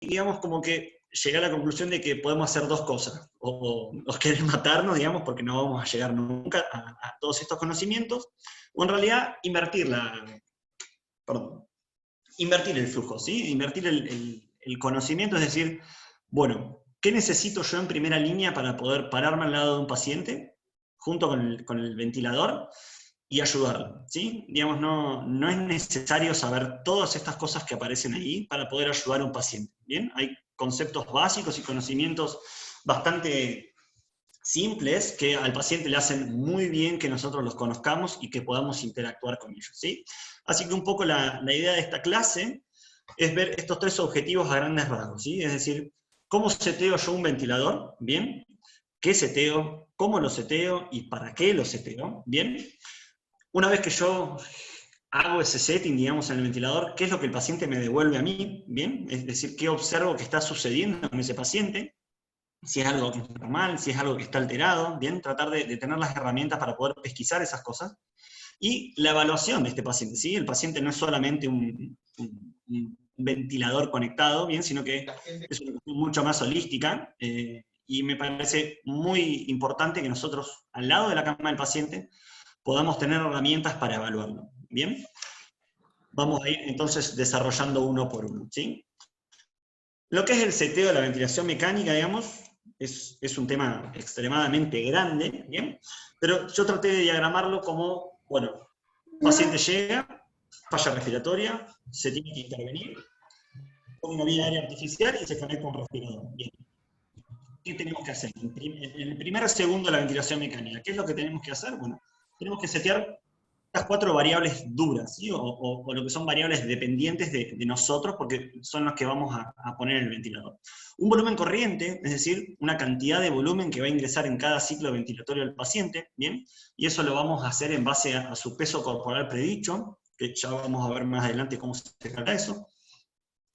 digamos, como que llegué a la conclusión de que podemos hacer dos cosas. O nos querer matarnos, digamos, porque no vamos a llegar nunca a todos estos conocimientos, o en realidad invertir el flujo, ¿sí? Invertir el conocimiento, es decir, bueno, ¿qué necesito yo en primera línea para poder pararme al lado de un paciente, junto con el ventilador, y ayudarlo, ¿sí? Digamos, no es necesario saber todas estas cosas que aparecen ahí para poder ayudar a un paciente, ¿bien? Hay conceptos básicos y conocimientos bastante simples que al paciente le hacen muy bien que nosotros los conozcamos y que podamos interactuar con ellos, ¿sí? Así que un poco la idea de esta clase es ver estos tres objetivos a grandes rasgos, ¿sí? Es decir, ¿cómo seteo yo un ventilador? ¿Bien? ¿Qué seteo? ¿Cómo lo seteo? ¿Y para qué lo seteo? ¿Bien? Una vez que yo hago ese setting, digamos, en el ventilador, ¿qué es lo que el paciente me devuelve a mí? ¿Bien? Es decir, ¿qué observo que está sucediendo con ese paciente? Si es algo que es normal, si es algo que está alterado, ¿bien? Tratar de tener las herramientas para poder pesquisar esas cosas. Y la evaluación de este paciente, ¿sí? El paciente no es solamente un ventilador conectado, ¿bien? Sino que es una cuestión mucho más holística, y me parece muy importante que nosotros, al lado de la cama del paciente, podamos tener herramientas para evaluarlo, ¿bien? Vamos a ir entonces desarrollando uno por uno, ¿sí? Lo que es el seteo de la ventilación mecánica, digamos, es un tema extremadamente grande, ¿bien? Pero yo traté de diagramarlo como, bueno, un paciente llega, falla respiratoria, se tiene que intervenir, pone una vía aérea artificial y se conecta a un respirador. Bien. ¿Qué tenemos que hacer? En el primer segundo de la ventilación mecánica, ¿qué es lo que tenemos que hacer? Bueno, tenemos que setear estas cuatro variables duras, ¿sí? O lo que son variables dependientes de nosotros, porque son las que vamos a poner en el ventilador. Un volumen corriente, es decir, una cantidad de volumen que va a ingresar en cada ciclo ventilatorio del paciente, ¿bien? Y eso lo vamos a hacer en base a su peso corporal predicho, que ya vamos a ver más adelante cómo se trata eso.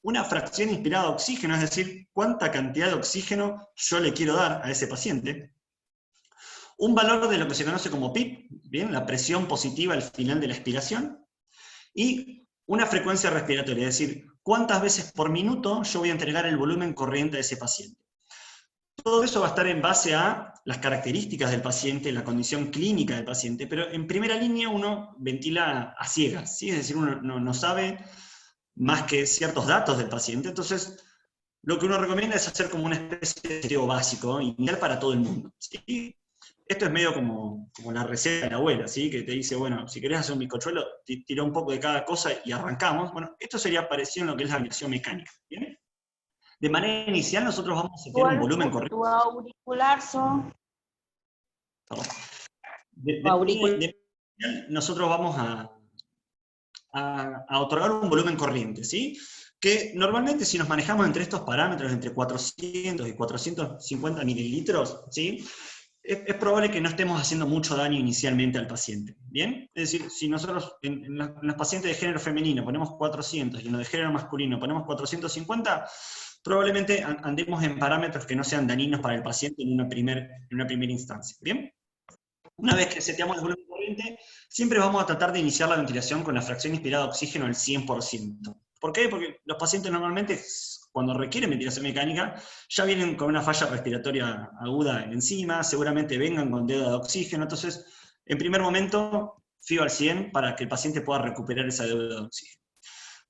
Una fracción inspirada de oxígeno, es decir, cuánta cantidad de oxígeno yo le quiero dar a ese paciente. Un valor de lo que se conoce como PIP, ¿bien? La presión positiva al final de la expiración, y una frecuencia respiratoria, es decir, cuántas veces por minuto yo voy a entregar el volumen corriente a ese paciente. Todo eso va a estar en base a las características del paciente, la condición clínica del paciente, pero en primera línea uno ventila a ciegas, ¿sí? Es decir, uno no sabe más que ciertos datos del paciente, entonces lo que uno recomienda es hacer como una especie de seteo básico, inicial para todo el mundo, ¿sí? Esto es medio como la receta de la abuela, ¿sí? Que te dice, bueno, si querés hacer un bizcochuelo, tira un poco de cada cosa y arrancamos. Bueno, esto sería parecido en lo que es la ventilación mecánica, ¿bien? De manera inicial nosotros vamos a setear un volumen correcto. Tu auricular son... Nosotros vamos a otorgar un volumen corriente, ¿sí? Que normalmente si nos manejamos entre estos parámetros, entre 400 y 450 mililitros, ¿sí? Es probable que no estemos haciendo mucho daño inicialmente al paciente, ¿bien? Es decir, si nosotros en los pacientes de género femenino ponemos 400 y en los de género masculino ponemos 450, probablemente andemos en parámetros que no sean dañinos para el paciente en una primera instancia, ¿bien? Una vez que seteamos el volumen corriente, siempre vamos a tratar de iniciar la ventilación con la fracción inspirada de oxígeno al 100%. ¿Por qué? Porque los pacientes normalmente, cuando requieren ventilación mecánica, ya vienen con una falla respiratoria aguda encima, seguramente vengan con deuda de oxígeno, entonces, en primer momento, fío al 100 para que el paciente pueda recuperar esa deuda de oxígeno.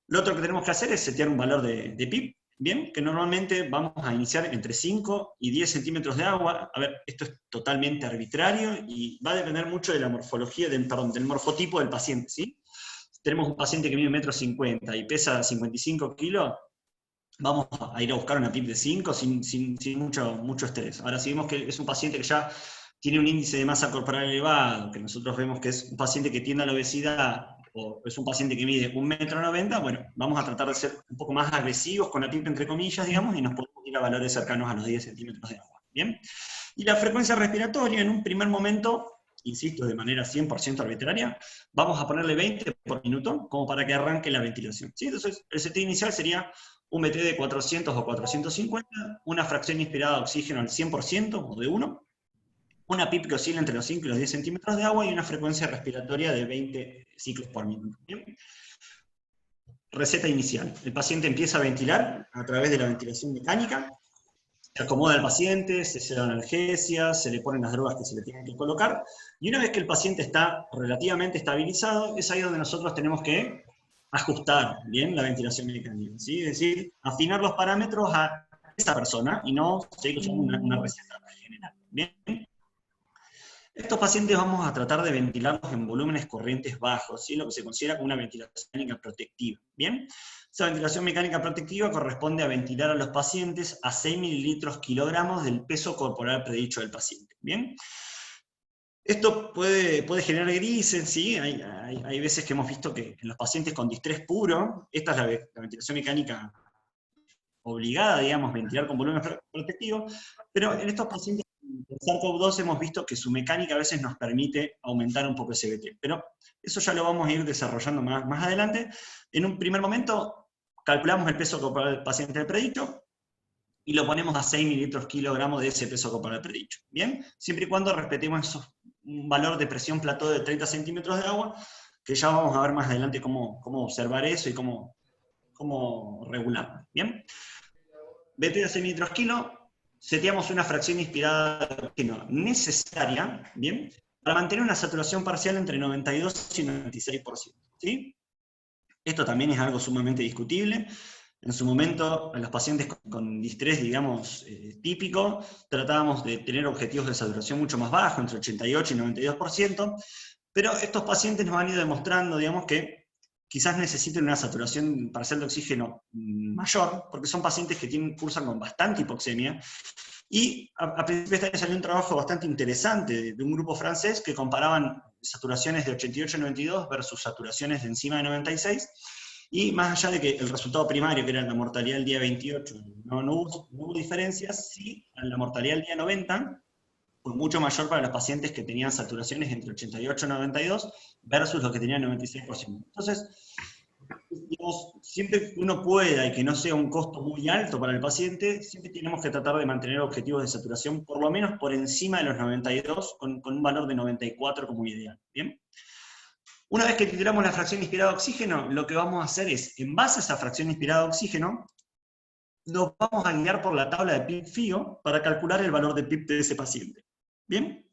Lo otro que tenemos que hacer es setear un valor de PIP, ¿bien? Que normalmente vamos a iniciar entre 5 y 10 centímetros de agua. A ver, esto es totalmente arbitrario y va a depender mucho de la morfología, del morfotipo del paciente, ¿sí? Si tenemos un paciente que mide 1,50 m y pesa 55 kilos, vamos a ir a buscar una PIP de 5 sin mucho estrés. Ahora, si vemos que es un paciente que ya tiene un índice de masa corporal elevado, que nosotros vemos que es un paciente que tiende a la obesidad, o es un paciente que mide 1,90 m, bueno, vamos a tratar de ser un poco más agresivos con la PIP entre comillas, digamos, y nos podemos ir a valores cercanos a los 10 centímetros de agua, ¿bien? Y la frecuencia respiratoria, en un primer momento, insisto, de manera 100% arbitraria, vamos a ponerle 20 por minuto, como para que arranque la ventilación, ¿sí? Entonces, el seteo inicial sería un BT de 400 o 450, una fracción inspirada de oxígeno al 100% o de 1, una PIP que oscila entre los 5 y los 10 centímetros de agua y una frecuencia respiratoria de 20 ciclos por minuto. ¿Bien? receta inicial. El paciente empieza a ventilar a través de la ventilación mecánica, se acomoda el paciente, se da analgesia, se le ponen las drogas que se le tienen que colocar, y una vez que el paciente está relativamente estabilizado, es ahí donde nosotros tenemos que ajustar bien la ventilación mecánica, ¿sí? Es decir, afinar los parámetros a esa persona y no seguir usando una receta general. ¿Bien? Estos pacientes vamos a tratar de ventilarlos en volúmenes corrientes bajos, ¿sí? Lo que se considera como una ventilación mecánica protectiva. ¿Bien? Esa ventilación mecánica protectiva corresponde a ventilar a los pacientes a 6 mililitros kilogramos del peso corporal predicho del paciente. ¿Bien? Esto puede generar grises, ¿sí? Hay veces que hemos visto que en los pacientes con distrés puro, esta es la ventilación mecánica obligada, digamos, ventilar con volumen protectivo, pero en estos pacientes con SARS-CoV-2 hemos visto que su mecánica a veces nos permite aumentar un poco ese CVT, pero eso ya lo vamos a ir desarrollando más adelante. En un primer momento, calculamos el peso corporal del paciente del predicho, y lo ponemos a 6 mililitros kilogramos de ese peso corporal predicho. ¿Bien? Siempre y cuando respetemos un valor de presión plató de 30 centímetros de agua, que ya vamos a ver más adelante cómo observar eso y cómo regularlo. ¿Bien? BT de 6 mililitros kilo, seteamos una fracción inspirada de oxígeno necesaria, ¿bien? Para mantener una saturación parcial entre 92 y 96%. ¿Sí? Esto también es algo sumamente discutible. En su momento, a los pacientes con distrés, digamos, típico, tratábamos de tener objetivos de saturación mucho más bajos, entre 88 y 92%, pero estos pacientes nos han ido demostrando, digamos, que quizás necesiten una saturación parcial de oxígeno mayor, porque son pacientes que cursan con bastante hipoxemia, y a principios de este año salió un trabajo bastante interesante de un grupo francés que comparaban saturaciones de 88 y 92 versus saturaciones de encima de 96, y más allá de que el resultado primario, que era la mortalidad del día 28, no hubo diferencias, sí, la mortalidad del día 90 fue mucho mayor para los pacientes que tenían saturaciones entre 88 y 92 versus los que tenían 96%. Entonces, digamos, siempre que uno pueda y que no sea un costo muy alto para el paciente, siempre tenemos que tratar de mantener objetivos de saturación por lo menos por encima de los 92, con un valor de 94 como ideal. ¿Bien? Una vez que titramos la fracción inspirada de oxígeno, lo que vamos a hacer es, en base a esa fracción inspirada de oxígeno, nos vamos a guiar por la tabla de PIB-FIO para calcular el valor de PIB de ese paciente. ¿Bien?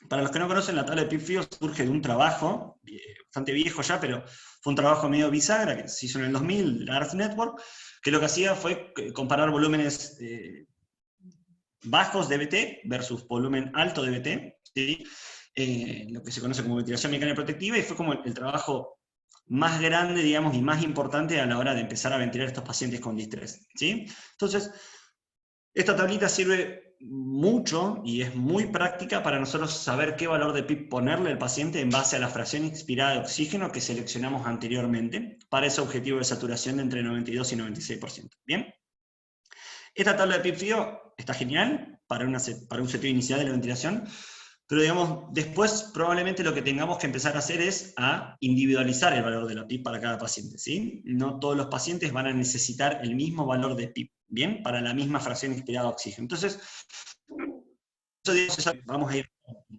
Para los que no conocen, la tabla de PIB-FIO surge de un trabajo, bastante viejo ya, pero fue un trabajo medio bisagra, que se hizo en el 2000, la Earth Network, que lo que hacía fue comparar volúmenes bajos de BT versus volumen alto de BT, ¿sí? Lo que se conoce como ventilación mecánica protectiva, y fue como el trabajo más grande, digamos, y más importante a la hora de empezar a ventilar a estos pacientes con distrés, ¿sí? Entonces, esta tablita sirve mucho y es muy práctica para nosotros saber qué valor de PIB ponerle al paciente en base a la fracción inspirada de oxígeno que seleccionamos anteriormente para ese objetivo de saturación de entre 92 y 96%. ¿Bien? Esta tabla de PIB-FIO está genial para un seteo inicial de la ventilación, pero digamos, después probablemente lo que tengamos que empezar a hacer es a individualizar el valor de la PIB para cada paciente, ¿sí? No todos los pacientes van a necesitar el mismo valor de PIB, ¿bien? Para la misma fracción inspirada de oxígeno. Entonces, eso vamos a ir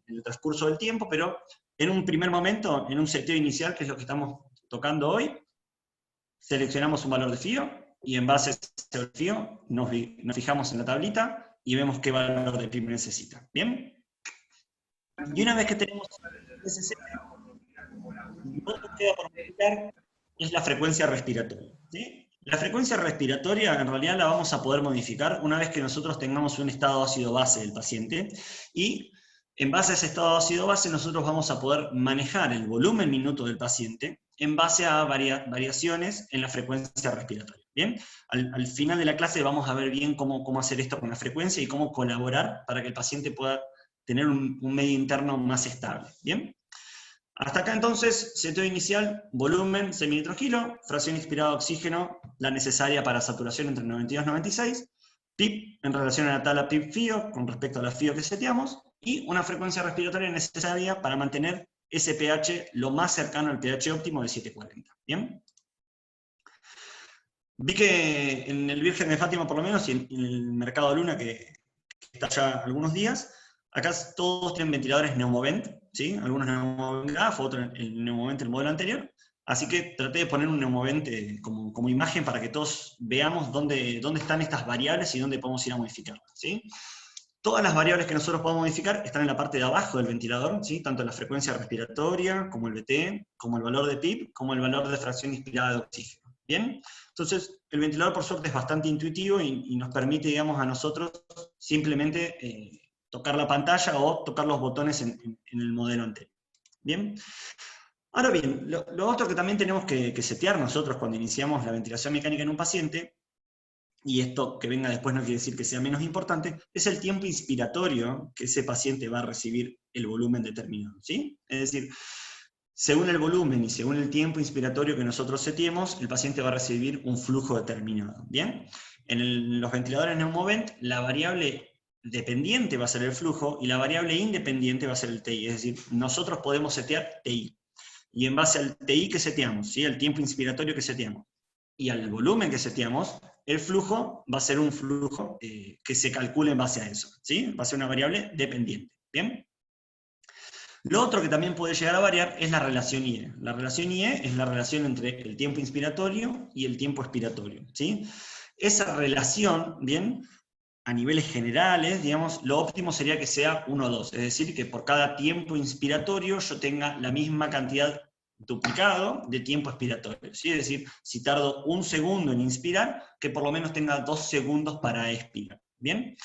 en el transcurso del tiempo, pero en un primer momento, en un seteo inicial, que es lo que estamos tocando hoy, seleccionamos un valor de FIO, y en base a ese FIO nos fijamos en la tablita y vemos qué valor de PIB necesita, ¿bien? Y una vez que tenemos ese seteo, lo que queda por modificar es la frecuencia respiratoria, ¿sí? La frecuencia respiratoria en realidad la vamos a poder modificar una vez que nosotros tengamos un estado ácido base del paciente, y en base a ese estado ácido base nosotros vamos a poder manejar el volumen minuto del paciente en base a variaciones en la frecuencia respiratoria. ¿Bien? Al final de la clase vamos a ver bien cómo hacer esto con la frecuencia y cómo colaborar para que el paciente pueda tener un medio interno más estable. ¿Bien? Hasta acá entonces, seteo inicial, volumen, 6 mililitros kilo, fracción inspirada de oxígeno, la necesaria para saturación entre 92 y 96, PIB en relación a la tabla PIB-FIO con respecto a la FIO que seteamos, y una frecuencia respiratoria necesaria para mantener ese pH lo más cercano al pH óptimo de 740. ¿Bien? Vi que en el Virgen de Fátima, por lo menos, y en el Mercado Luna, que está ya algunos días, acá todos tienen ventiladores Neumovent, ¿sí? Algunos Neumovent GAF, otros el Neumovent el modelo anterior. Así que traté de poner un neumovente como imagen para que todos veamos dónde están estas variables y dónde podemos ir a modificarlas, ¿sí? Todas las variables que nosotros podemos modificar están en la parte de abajo del ventilador, ¿sí? Tanto la frecuencia respiratoria, como el BT, como el valor de PIB, como el valor de fracción inspirada de oxígeno. ¿Bien? Entonces, el ventilador por suerte es bastante intuitivo y nos permite, digamos, a nosotros simplemente tocar la pantalla o tocar los botones en el modelo anterior. ¿Bien? Ahora bien, lo otro que también tenemos que setear nosotros cuando iniciamos la ventilación mecánica en un paciente, y esto que venga después no quiere decir que sea menos importante, es el tiempo inspiratorio que ese paciente va a recibir el volumen determinado, ¿sí? Es decir, según el volumen y según el tiempo inspiratorio que nosotros seteemos, el paciente va a recibir un flujo determinado, ¿bien? En los ventiladores Neumovent, la variable dependiente va a ser el flujo y la variable independiente va a ser el TI, es decir, nosotros podemos setear TI. Y en base al TI que seteamos, ¿sí? El tiempo inspiratorio que seteamos, y al volumen que seteamos, el flujo va a ser un flujo que se calcule en base a eso, ¿sí? Va a ser una variable dependiente, ¿bien? Lo otro que también puede llegar a variar es la relación IE. La relación IE es la relación entre el tiempo inspiratorio y el tiempo expiratorio, ¿sí? Esa relación, ¿bien? A niveles generales, digamos, lo óptimo sería que sea 1 o 2, es decir, que por cada tiempo inspiratorio yo tenga la misma cantidad duplicado de tiempo expiratorio, ¿sí? Es decir, si tardo 1 segundo en inspirar, que por lo menos tenga 2 segundos para expirar, ¿bien?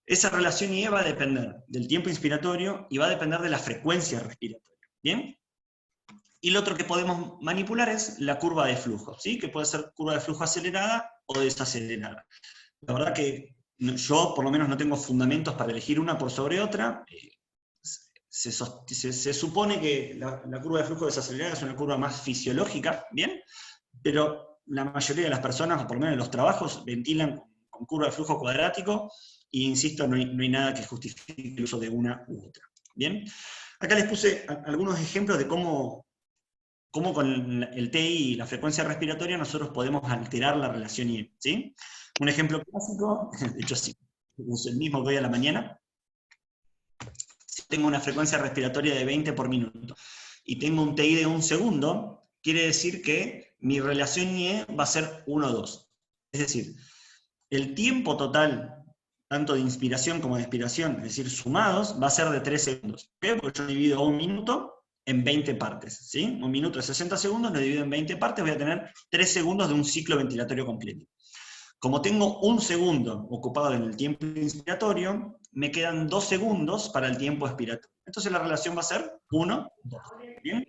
Esa relación IE va a depender del tiempo inspiratorio y va a depender de la frecuencia respiratoria, ¿bien? Y lo otro que podemos manipular es la curva de flujo, ¿sí? Que puede ser curva de flujo acelerada o desacelerada. La verdad que yo por lo menos no tengo fundamentos para elegir una por sobre otra. Se supone que la curva de flujo desacelerada es una curva más fisiológica, ¿bien? Pero la mayoría de las personas, o por lo menos en los trabajos, ventilan con curva de flujo cuadrático, y insisto, no hay nada que justifique el uso de una u otra. ¿Bien? Acá les puse algunos ejemplos de cómo con el TI y la frecuencia respiratoria nosotros podemos alterar la relación IE, ¿sí? Un ejemplo clásico, de hecho sí, es el mismo que hoy a la mañana. Si tengo una frecuencia respiratoria de 20 por minuto y tengo un TI de 1 segundo, quiere decir que mi relación IE va a ser 1 o 2. Es decir, el tiempo total, tanto de inspiración como de expiración, es decir, sumados, va a ser de 3 segundos. ¿Okay? Porque yo divido 1 minuto en 20 partes. ¿Sí? 1 minuto de 60 segundos, lo divido en 20 partes, voy a tener 3 segundos de un ciclo ventilatorio completo. Como tengo 1 segundo ocupado en el tiempo inspiratorio, me quedan 2 segundos para el tiempo expiratorio. Entonces la relación va a ser 1, 2. ¿Bien?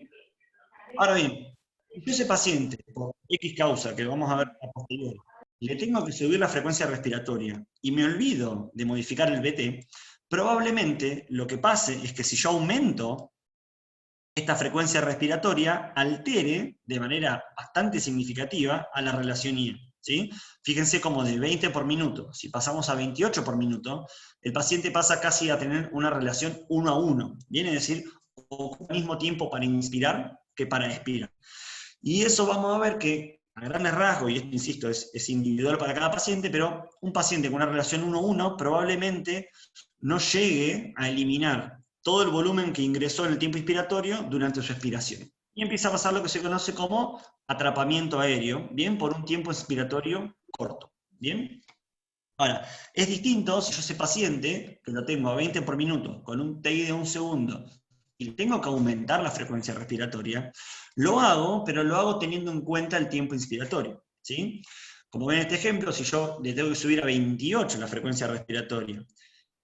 Ahora bien, si ese paciente, por X causa, que lo vamos a ver a posteriori, le tengo que subir la frecuencia respiratoria y me olvido de modificar el BT, probablemente lo que pase es que si yo aumento esta frecuencia respiratoria, altere de manera bastante significativa a la relación IE. ¿Sí? Fíjense como de 20 por minuto, si pasamos a 28 por minuto, el paciente pasa casi a tener una relación 1 a 1. Viene a decir, ocupa el mismo tiempo para inspirar que para expirar. Y eso vamos a ver que, a grandes rasgos, y esto insisto, es individual para cada paciente, pero un paciente con una relación 1-1 probablemente no llegue a eliminar todo el volumen que ingresó en el tiempo inspiratorio durante su expiración. Y empieza a pasar lo que se conoce como atrapamiento aéreo, ¿bien? Por un tiempo inspiratorio corto, ¿bien? Ahora, es distinto si yo ese paciente, que lo tengo a 20 por minuto, con un TI de 1 segundo, y tengo que aumentar la frecuencia respiratoria, lo hago, pero lo hago teniendo en cuenta el tiempo inspiratorio, ¿sí? Como ven en este ejemplo, si yo le tengo que subir a 28 la frecuencia respiratoria,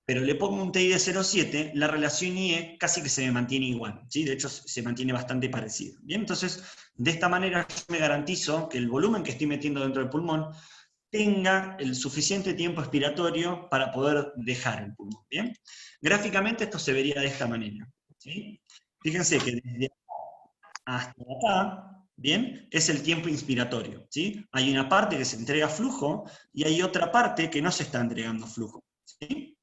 pero le pongo un TI de 0,7, la relación IE casi que se me mantiene igual, ¿sí? De hecho, se mantiene bastante parecida. ¿Bien? Entonces, de esta manera yo me garantizo que el volumen que estoy metiendo dentro del pulmón tenga el suficiente tiempo expiratorio para poder dejar el pulmón, ¿bien? Gráficamente esto se vería de esta manera, ¿sí? Fíjense que desde acá hasta acá, ¿bien? Es el tiempo inspiratorio, ¿sí? Hay una parte que se entrega flujo y hay otra parte que no se está entregando flujo, ¿sí?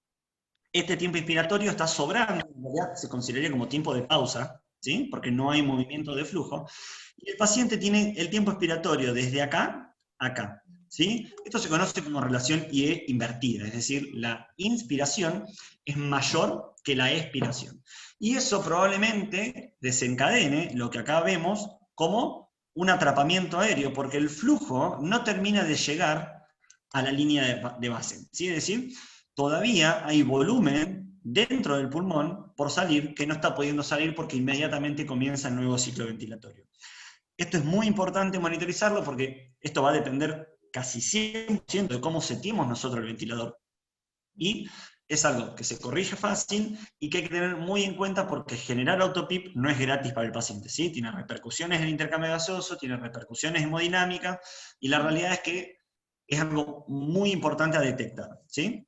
Este tiempo inspiratorio está sobrando, en realidad se consideraría como tiempo de pausa, ¿sí? Porque no hay movimiento de flujo, y el paciente tiene el tiempo expiratorio desde acá a acá, ¿sí? Esto se conoce como relación IE invertida, es decir, la inspiración es mayor que la expiración. Y eso probablemente desencadene lo que acá vemos como un atrapamiento aéreo, porque el flujo no termina de llegar a la línea de base. ¿Sí? Es decir, todavía hay volumen dentro del pulmón por salir que no está pudiendo salir porque inmediatamente comienza el nuevo ciclo ventilatorio. Esto es muy importante monitorizarlo porque esto va a depender casi 100% de cómo seteemos nosotros el ventilador. Y es algo que se corrige fácil y que hay que tener muy en cuenta porque generar autopip no es gratis para el paciente, ¿sí? Tiene repercusiones en el intercambio gaseoso, tiene repercusiones hemodinámicas, y la realidad es que es algo muy importante a detectar, ¿sí?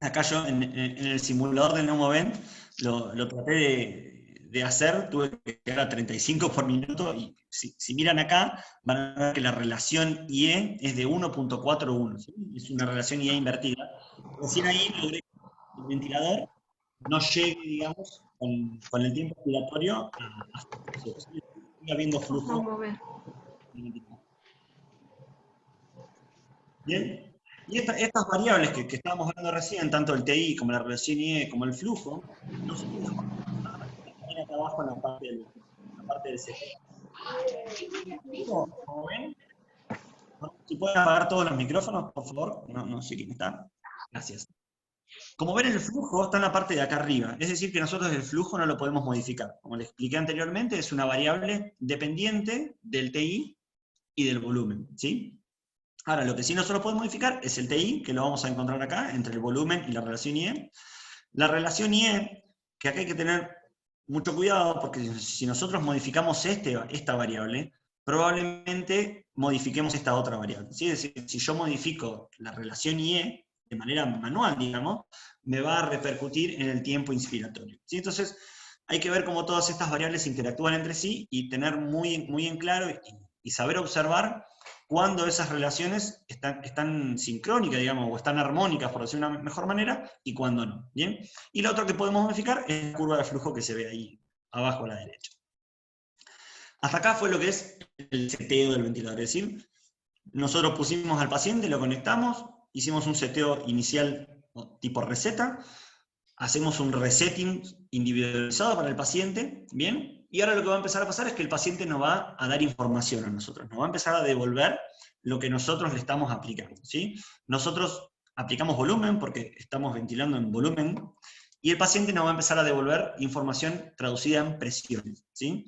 Acá yo en el simulador del Neumovent lo traté de hacer, tuve que llegar a 35 por minuto, y si miran acá, van a ver que la relación IE es de 1.41, ¿sí? Es una relación IE invertida. Recién ahí logré que el ventilador no llegue, digamos, con el tiempo expiratorio a su cero, ¿sí? Sigue habiendo flujo. Bien. Y estas variables que estábamos hablando recién, tanto el TI como la relación IE como el flujo, nosotros las vamos a poner acá abajo en la parte del CT. Como ven, si pueden apagar todos los micrófonos, por favor. No sé quién está. Gracias. Como ven, el flujo está en la parte de acá arriba. Es decir, que nosotros el flujo no lo podemos modificar. Como les expliqué anteriormente, es una variable dependiente del TI y del volumen, ¿sí? Ahora, lo que sí nosotros podemos modificar es el TI, que lo vamos a encontrar acá, entre el volumen y la relación IE. La relación IE, que acá hay que tener mucho cuidado, porque si nosotros modificamos esta variable, probablemente modifiquemos esta otra variable, ¿sí? Es decir, si yo modifico la relación IE de manera manual, digamos, me va a repercutir en el tiempo inspiratorio, ¿sí? Entonces, hay que ver cómo todas estas variables interactúan entre sí y tener muy en claro y saber observar cuando esas relaciones están sincrónicas, digamos, o están armónicas, por decirlo de una mejor manera, y cuando no, ¿bien? Y lo otro que podemos modificar es la curva de flujo que se ve ahí abajo a la derecha. Hasta acá fue lo que es el seteo del ventilador, es decir, nosotros pusimos al paciente, lo conectamos, hicimos un seteo inicial tipo receta, hacemos un resetting individualizado para el paciente, ¿bien? Y ahora lo que va a empezar a pasar es que el paciente nos va a dar información a nosotros, nos va a empezar a devolver lo que nosotros le estamos aplicando, ¿sí? Nosotros aplicamos volumen porque estamos ventilando en volumen, y el paciente nos va a empezar a devolver información traducida en presiones, ¿sí?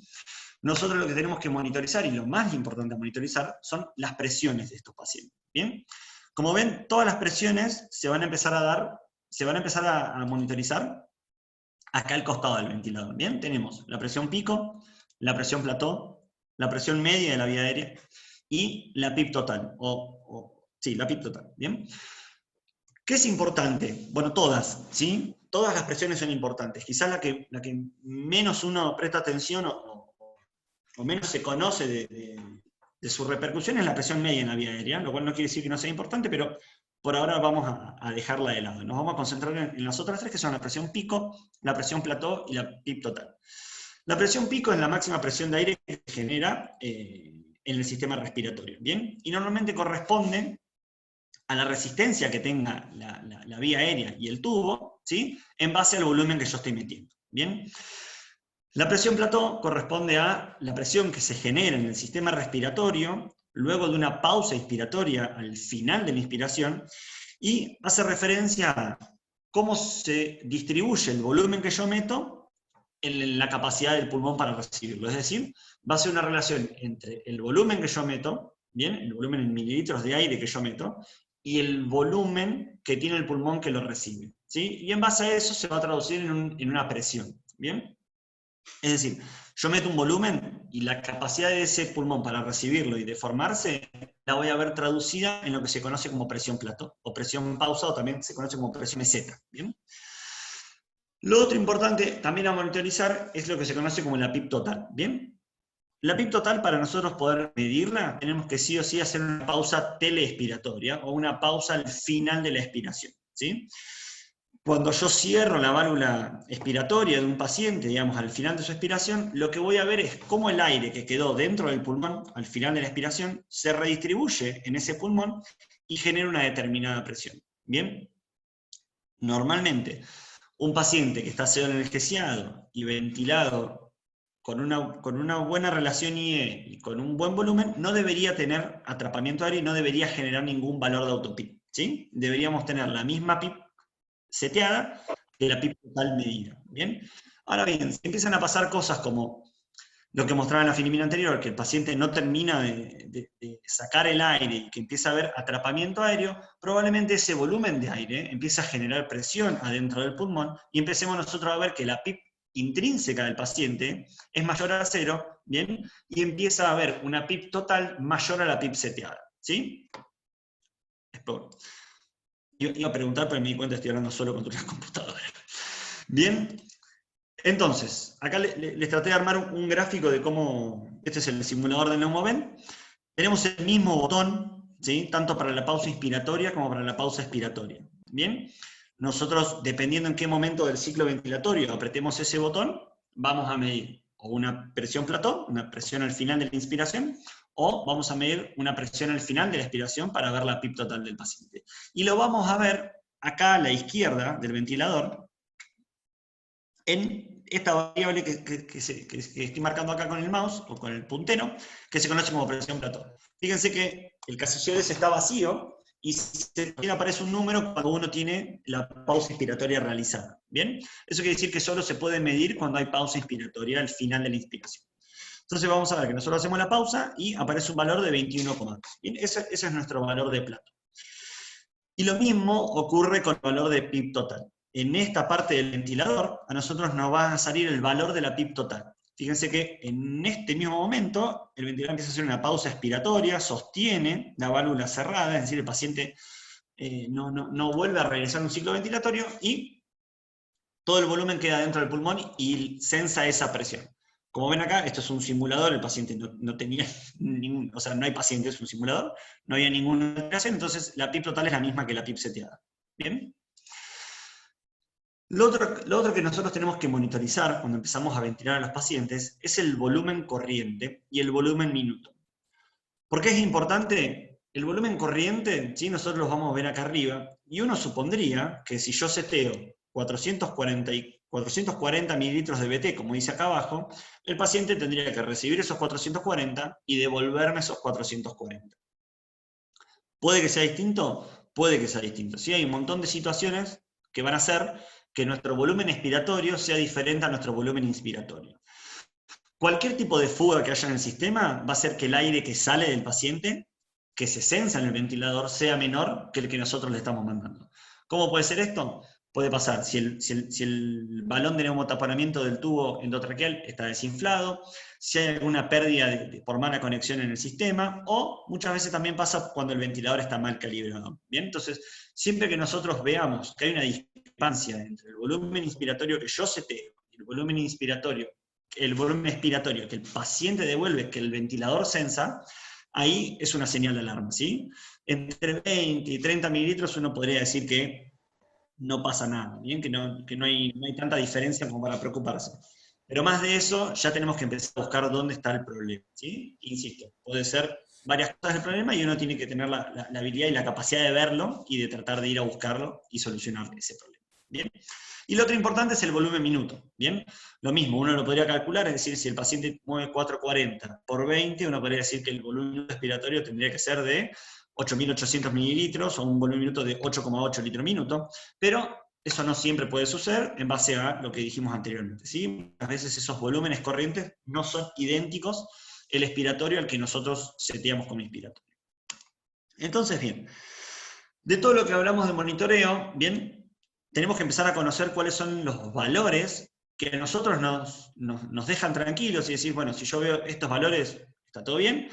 Nosotros lo que tenemos que monitorizar, y lo más importante a monitorizar, son las presiones de estos pacientes, ¿bien? Como ven, todas las presiones se van a empezar a monitorizar acá al costado del ventilador, ¿bien? Tenemos la presión pico, la presión plató, la presión media de la vía aérea, y la PIP total, sí, la PIP total, ¿bien? ¿Qué es importante? Bueno, todas, ¿sí? Todas las presiones son importantes. Quizás la que menos uno presta atención o menos se conoce de su repercusión es la presión media en la vía aérea, lo cual no quiere decir que no sea importante, pero por ahora vamos a dejarla de lado. Nos vamos a concentrar en las otras tres, que son la presión pico, la presión plató y la PIP total. La presión pico es la máxima presión de aire que se genera en el sistema respiratorio, ¿bien? Y normalmente corresponde a la resistencia que tenga la vía aérea y el tubo, ¿sí? En base al volumen que yo estoy metiendo, ¿bien? La presión plató corresponde a la presión que se genera en el sistema respiratorio luego de una pausa inspiratoria al final de la inspiración, y hace referencia a cómo se distribuye el volumen que yo meto en la capacidad del pulmón para recibirlo. Es decir, va a ser una relación entre el volumen que yo meto, ¿bien? El volumen en mililitros de aire que yo meto, y el volumen que tiene el pulmón que lo recibe, ¿sí? Y en base a eso se va a traducir en una presión, ¿bien? Es decir, yo meto un volumen y la capacidad de ese pulmón para recibirlo y deformarse la voy a ver traducida en lo que se conoce como presión plató, o presión pausa, o también se conoce como presión meseta, ¿bien? Lo otro importante también a monitorizar es lo que se conoce como la PIP total, ¿bien? La PIP total, para nosotros poder medirla, tenemos que sí o sí hacer una pausa teleexpiratoria, o una pausa al final de la expiración, ¿sí? Cuando yo cierro la válvula expiratoria de un paciente, digamos, al final de su expiración, lo que voy a ver es cómo el aire que quedó dentro del pulmón, al final de la expiración, se redistribuye en ese pulmón y genera una determinada presión, ¿bien? Normalmente, un paciente que está pseudoanestesiado y ventilado con una buena relación IE y con un buen volumen, no debería tener atrapamiento aéreo y no debería generar ningún valor de autopip, ¿sí? Deberíamos tener la misma PIP seteada de la PIP total medida, ¿bien? Ahora bien, si empiezan a pasar cosas como lo que mostraba en la filmina anterior, que el paciente no termina de sacar el aire y que empieza a haber atrapamiento aéreo, probablemente ese volumen de aire empieza a generar presión adentro del pulmón y empecemos nosotros a ver que la PIP intrínseca del paciente es mayor a 0, ¿bien? Y empieza a haber una PIP total mayor a la PIP seteada, ¿sí? Iba a preguntar, pero me di cuenta que estoy hablando solo contra una computadora. Bien, entonces, acá les traté de armar un gráfico de cómo, este es el simulador de Neumovent. Tenemos el mismo botón, ¿sí? Tanto para la pausa inspiratoria como para la pausa expiratoria. Bien, nosotros, dependiendo en qué momento del ciclo ventilatorio apretemos ese botón, vamos a medir o una presión plató, una presión al final de la inspiración, o vamos a medir una presión al final de la expiración para ver la PIP total del paciente. Y lo vamos a ver acá a la izquierda del ventilador, en esta variable que estoy marcando acá con el mouse, o con el puntero, que se conoce como presión plató. Fíjense que el casillero ese está vacío, y aparece un número cuando uno tiene la pausa inspiratoria realizada. ¿Bien? Eso quiere decir que solo se puede medir cuando hay pausa inspiratoria al final de la inspiración. Entonces vamos a ver que nosotros hacemos la pausa y aparece un valor de 21,2. Bien, ese es nuestro valor de Plato. Y lo mismo ocurre con el valor de PIP total. En esta parte del ventilador, a nosotros nos va a salir el valor de la PIP total. Fíjense que en este mismo momento, el ventilador empieza a hacer una pausa expiratoria, sostiene la válvula cerrada, es decir, el paciente no vuelve a regresar a un ciclo ventilatorio y todo el volumen queda dentro del pulmón y sensa esa presión. Como ven acá, esto es un simulador, el paciente no tenía ningún, o sea, no hay paciente, es un simulador, no había ninguna alteración, entonces la PIP total es la misma que la PIP seteada. ¿Bien? Lo otro que nosotros tenemos que monitorizar cuando empezamos a ventilar a los pacientes es el volumen corriente y el volumen minuto. ¿Por qué es importante? El volumen corriente, ¿sí? Nosotros los vamos a ver acá arriba, y uno supondría que si yo seteo 440 mililitros de BT, como dice acá abajo, el paciente tendría que recibir esos 440 y devolverme esos 440. ¿Puede que sea distinto? Puede que sea distinto. Sí, hay un montón de situaciones que van a hacer que nuestro volumen expiratorio sea diferente a nuestro volumen inspiratorio. Cualquier tipo de fuga que haya en el sistema va a hacer que el aire que sale del paciente, que se sensa en el ventilador, sea menor que el que nosotros le estamos mandando. ¿Cómo puede ser esto? Puede pasar si el balón de neumotaponamiento del tubo endotraqueal está desinflado, si hay alguna pérdida por mala conexión en el sistema, o muchas veces también pasa cuando el ventilador está mal calibrado. ¿Bien? Entonces, siempre que nosotros veamos que hay una discrepancia entre el volumen inspiratorio que yo seteo y el volumen expiratorio que el paciente devuelve, que el ventilador sensa, ahí es una señal de alarma, ¿sí? Entre 20 y 30 mililitros uno podría decir que no pasa nada, ¿bien? Que no hay tanta diferencia como para preocuparse. Pero más de eso, ya tenemos que empezar a buscar dónde está el problema, ¿sí? Insisto, puede ser varias cosas del problema y uno tiene que tener la habilidad y la capacidad de verlo y de tratar de ir a buscarlo y solucionar ese problema, ¿bien? Y lo otro importante es el volumen minuto, ¿bien? Lo mismo, uno lo podría calcular, es decir, si el paciente mueve 440 por 20, uno podría decir que el volumen respiratorio tendría que ser de 8.800 mililitros o un volumen minuto de 8,8 litros minuto, pero eso no siempre puede suceder en base a lo que dijimos anteriormente, ¿sí? Muchas veces esos volúmenes corrientes no son idénticos el expiratorio al que nosotros seteamos como inspiratorio. Entonces, bien, de todo lo que hablamos de monitoreo, bien, tenemos que empezar a conocer cuáles son los valores que a nosotros nos dejan tranquilos y decir, bueno, si yo veo estos valores, está todo bien,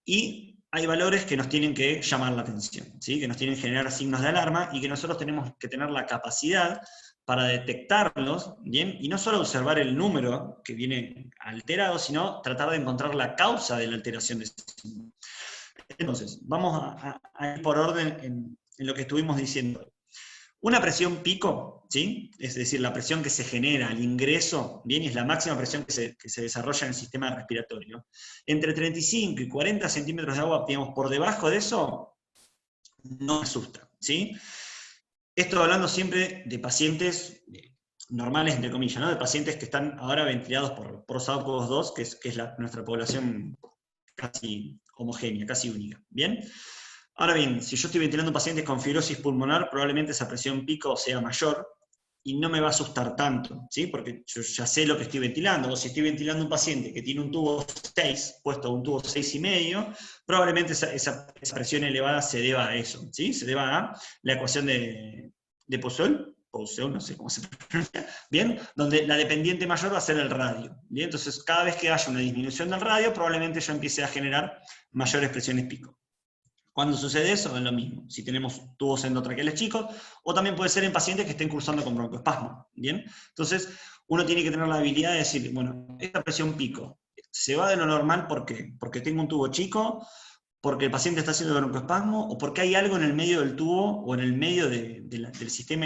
y hay valores que nos tienen que llamar la atención, ¿sí? Que nos tienen que generar signos de alarma y que nosotros tenemos que tener la capacidad para detectarlos, ¿bien? Y no solo observar el número que viene alterado, sino tratar de encontrar la causa de la alteración de ese número. Entonces, vamos a ir por orden en lo que estuvimos diciendo. Una presión pico, ¿sí? Es decir, la presión que se genera al ingreso, bien, es la máxima presión que se desarrolla en el sistema respiratorio. Entre 35 y 40 centímetros de agua, digamos, por debajo de eso, no asusta, ¿sí? Esto hablando siempre de pacientes normales, entre comillas, ¿no? De pacientes que están ahora ventilados por SARS-CoV-2, que es nuestra población casi homogénea, casi única. ¿Bien? Ahora bien, si yo estoy ventilando pacientes con fibrosis pulmonar, probablemente esa presión pico sea mayor y no me va a asustar tanto, ¿sí? Porque yo ya sé lo que estoy ventilando. O si estoy ventilando un paciente que tiene un tubo 6, puesto a un tubo 6,5, probablemente esa presión elevada se deba a eso, ¿sí? Se deba a la ecuación de Poisson, no sé cómo se pronuncia, ¿bien? Donde la dependiente mayor va a ser el radio, ¿bien? Entonces, cada vez que haya una disminución del radio, probablemente yo empiece a generar mayores presiones pico. ¿Cuándo sucede eso? Es lo mismo. Si tenemos tubos endotraqueales chicos, o también puede ser en pacientes que estén cursando con broncoespasmo, ¿bien? Entonces, uno tiene que tener la habilidad de decir, bueno, esta presión pico se va de lo normal, ¿por qué? Porque tengo un tubo chico, porque el paciente está haciendo broncoespasmo, o porque hay algo en el medio del tubo, o en el medio del sistema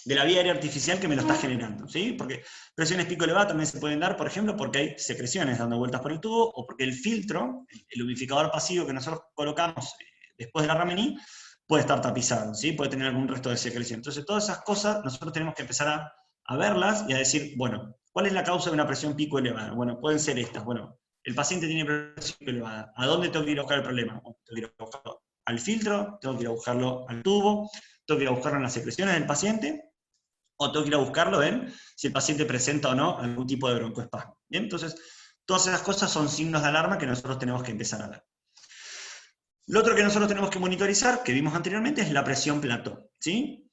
de la vía aérea artificial que me lo está generando, ¿sí? Porque presiones pico elevadas también se pueden dar, por ejemplo, porque hay secreciones dando vueltas por el tubo, o porque el filtro, el humidificador pasivo que nosotros colocamos después de la Ramení, puede estar tapizado, ¿sí? Puede tener algún resto de secreción. Entonces, todas esas cosas nosotros tenemos que empezar a verlas y a decir, bueno, ¿cuál es la causa de una presión pico elevada? Bueno, pueden ser estas. Bueno, el paciente tiene presión pico elevada. ¿A dónde tengo que ir a buscar el problema? Tengo que ir a buscarlo al filtro, tengo que ir a buscarlo al tubo, tengo que ir a buscarlo en las secreciones del paciente, o tengo que ir a buscarlo en si el paciente presenta o no algún tipo de broncoespasmo. ¿Bien? Entonces, todas esas cosas son signos de alarma que nosotros tenemos que empezar a ver. Lo otro que nosotros tenemos que monitorizar, que vimos anteriormente, es la presión plató, ¿sí?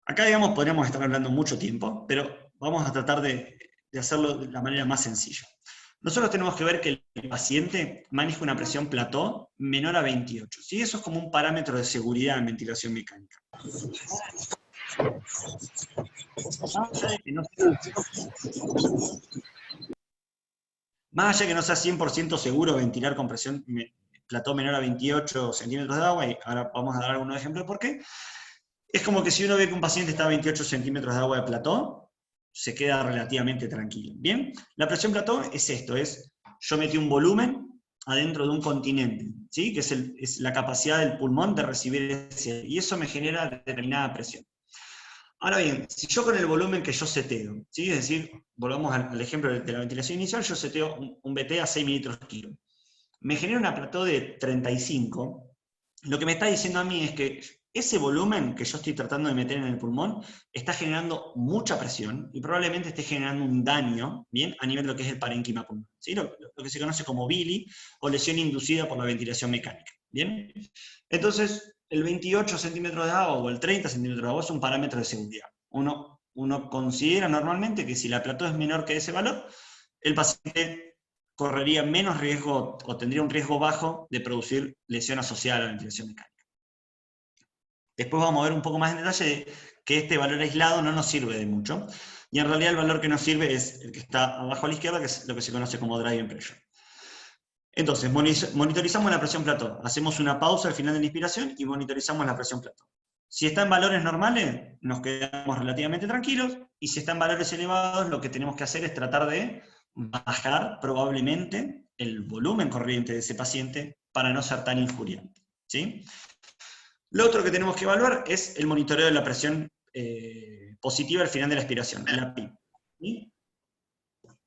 Acá, digamos, podríamos estar hablando mucho tiempo, pero vamos a tratar de hacerlo de la manera más sencilla. Nosotros tenemos que ver que el paciente maneja una presión plató menor a 28, ¿sí? Eso es como un parámetro de seguridad en ventilación mecánica. Más allá de que no sea 100% seguro ventilar con presión plató menor a 28 centímetros de agua, y ahora vamos a dar algunos ejemplos de por qué, es como que si uno ve que un paciente está a 28 centímetros de agua de plató, se queda relativamente tranquilo. ¿Bien? La presión plató es esto, es yo metí un volumen adentro de un continente, ¿sí? Que es la capacidad del pulmón de recibir ese, y eso me genera determinada presión. Ahora bien, si yo con el volumen que yo seteo, ¿sí? Es decir, volvamos al ejemplo de la ventilación inicial, yo seteo un BT a 6 mililitros kilo. Me genera una plató de 35, lo que me está diciendo a mí es que ese volumen que yo estoy tratando de meter en el pulmón está generando mucha presión y probablemente esté generando un daño, ¿bien? A nivel de lo que es el parénquima pulmonar, ¿sí? Lo que se conoce como BILI o lesión inducida por la ventilación mecánica, ¿bien? Entonces, el 28 centímetros de agua o el 30 centímetros de agua es un parámetro de seguridad. Uno considera normalmente que si la plató es menor que ese valor, el paciente correría menos riesgo o tendría un riesgo bajo de producir lesión asociada a la ventilación mecánica. Después vamos a ver un poco más en detalle de que este valor aislado no nos sirve de mucho, y en realidad el valor que nos sirve es el que está abajo a la izquierda, que es lo que se conoce como driving pressure. Entonces, monitorizamos la presión plató, hacemos una pausa al final de la inspiración y monitorizamos la presión plató. Si está en valores normales, nos quedamos relativamente tranquilos, y si está en valores elevados, lo que tenemos que hacer es tratar de bajar probablemente el volumen corriente de ese paciente para no ser tan injuriante, ¿sí? Lo otro que tenemos que evaluar es el monitoreo de la presión positiva al final de la expiración, la PIP, ¿sí?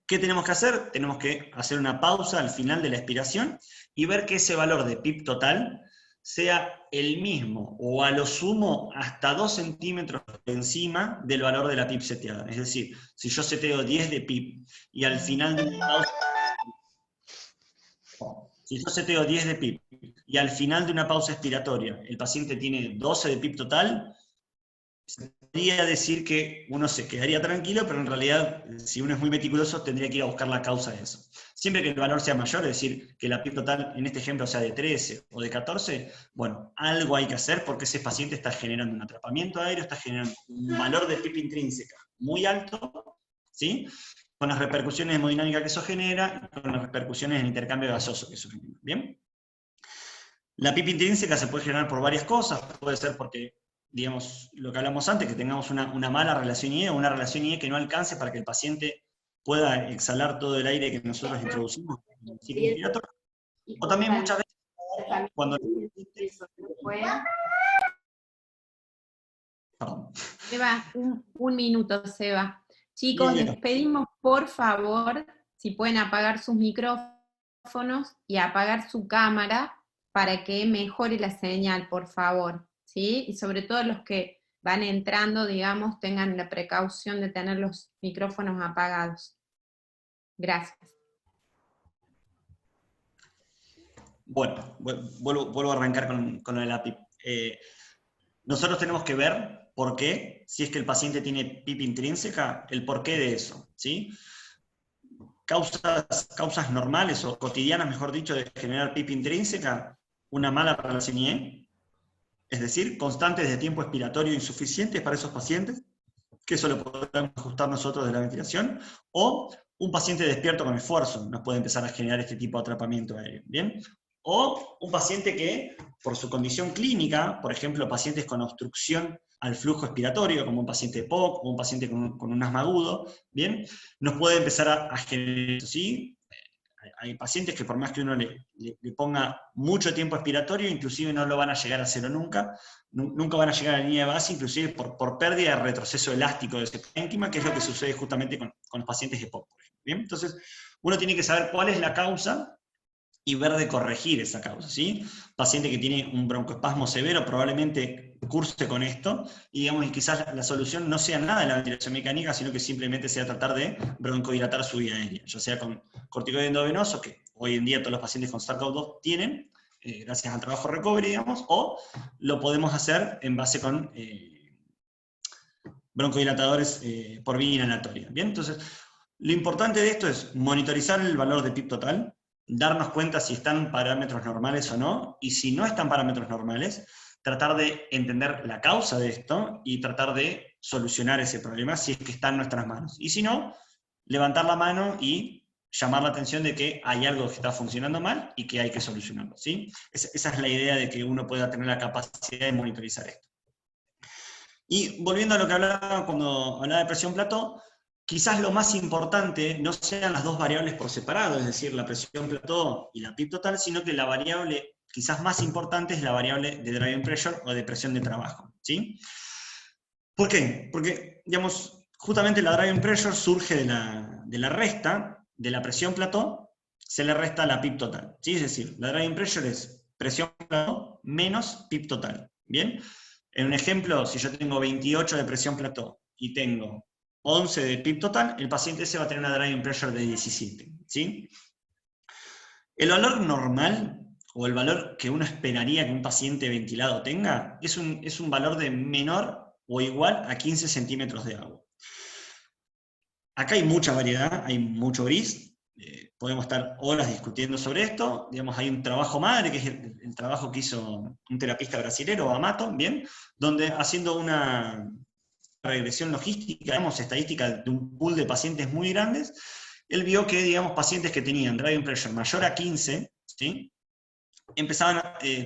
¿Qué tenemos que hacer? Tenemos que hacer una pausa al final de la expiración y ver que ese valor de PIP total sea el mismo, o a lo sumo hasta 2 centímetros encima del valor de la PIP seteada. Es decir, si yo seteo 10 de PIP y al final de una pausa, si yo seteo 10 de PIP y al final de una pausa expiratoria el paciente tiene 12 de PIP total, se podría decir que uno se quedaría tranquilo, pero en realidad, si uno es muy meticuloso, tendría que ir a buscar la causa de eso. Siempre que el valor sea mayor, es decir, que la PIP total en este ejemplo sea de 13 o de 14, bueno, algo hay que hacer porque ese paciente está generando un atrapamiento aéreo, está generando un valor de PIP intrínseca muy alto, ¿sí? Con las repercusiones hemodinámicas que eso genera, y con las repercusiones en el intercambio gaseoso que eso genera. ¿Bien? La PIP intrínseca se puede generar por varias cosas, puede ser porque, digamos, lo que hablamos antes, que tengamos una mala relación IE o una relación IE que no alcance para que el paciente pueda exhalar todo el aire que nosotros introducimos en el ciclo inspiratorio. O también muchas veces cuando Perdón. Seba, un minuto, Seba. Chicos, les pedimos por favor, si pueden apagar sus micrófonos y apagar su cámara para que mejore la señal, por favor, ¿sí? Y sobre todo los que van entrando, digamos, tengan la precaución de tener los micrófonos apagados. Gracias. Bueno, vuelvo a arrancar con lo de la PIP. Nosotros tenemos que ver por qué, si es que el paciente tiene PIP intrínseca, el porqué de eso, ¿sí? Causas normales o cotidianas, mejor dicho, de generar PIP intrínseca, una mala relación IE, es decir, constantes de tiempo expiratorio insuficientes para esos pacientes, que eso lo podemos ajustar nosotros de la ventilación, o un paciente despierto con esfuerzo nos puede empezar a generar este tipo de atrapamiento aéreo, ¿bien? O un paciente que, por su condición clínica, por ejemplo, pacientes con obstrucción al flujo expiratorio, como un paciente POC o un paciente con un asma agudo, ¿bien? Nos puede empezar a generar, ¿sí? Hay pacientes que por más que uno le ponga mucho tiempo expiratorio, inclusive no lo van a llegar a cero nunca, nunca van a llegar a la línea de base, inclusive por pérdida de retroceso elástico de ese parénquima, que es lo que sucede justamente con los pacientes de POC, por ejemplo, ¿bien? Entonces, uno tiene que saber cuál es la causa y ver de corregir esa causa, ¿sí? Paciente que tiene un broncoespasmo severo probablemente curse con esto, y digamos, y quizás la solución no sea nada de la ventilación mecánica, sino que simplemente sea tratar de broncodilatar su vía aérea, ya sea con corticoide endovenoso, que hoy en día todos los pacientes con SARS-CoV-2 tienen, gracias al trabajo recovery, digamos, o lo podemos hacer en base con broncodilatadores por vía inhalatoria, ¿bien? Entonces, lo importante de esto es monitorizar el valor de PIP total, darnos cuenta si están parámetros normales o no, y si no están parámetros normales, tratar de entender la causa de esto y tratar de solucionar ese problema si es que está en nuestras manos. Y si no, levantar la mano y llamar la atención de que hay algo que está funcionando mal y que hay que solucionarlo, ¿sí? Esa es la idea de que uno pueda tener la capacidad de monitorizar esto. Y volviendo a lo que hablaba cuando hablaba de presión plató, quizás lo más importante no sean las dos variables por separado, es decir, la presión plató y la PIP total, sino que la variable quizás más importante es la variable de driving pressure o de presión de trabajo, ¿sí? ¿Por qué? Porque, digamos, justamente la driving pressure surge de la resta de la presión plató, se le resta la PIP total, ¿sí? Es decir, la driving pressure es presión plató menos PIP total, ¿bien? En un ejemplo, si yo tengo 28 de presión plató y tengo 11 de PIP total, el paciente ese va a tener una driving pressure de 17, ¿sí? El valor normal, o el valor que uno esperaría que un paciente ventilado tenga, es un valor de menor o igual a 15 centímetros de agua. Acá hay mucha variedad, hay mucho gris, podemos estar horas discutiendo sobre esto. Digamos, hay un trabajo madre, que es el trabajo que hizo un terapista brasilero, Amato, ¿bien? Donde haciendo una regresión logística, digamos, estadística de un pool de pacientes muy grandes, él vio que, digamos, pacientes que tenían driving pressure mayor a 15, ¿sí?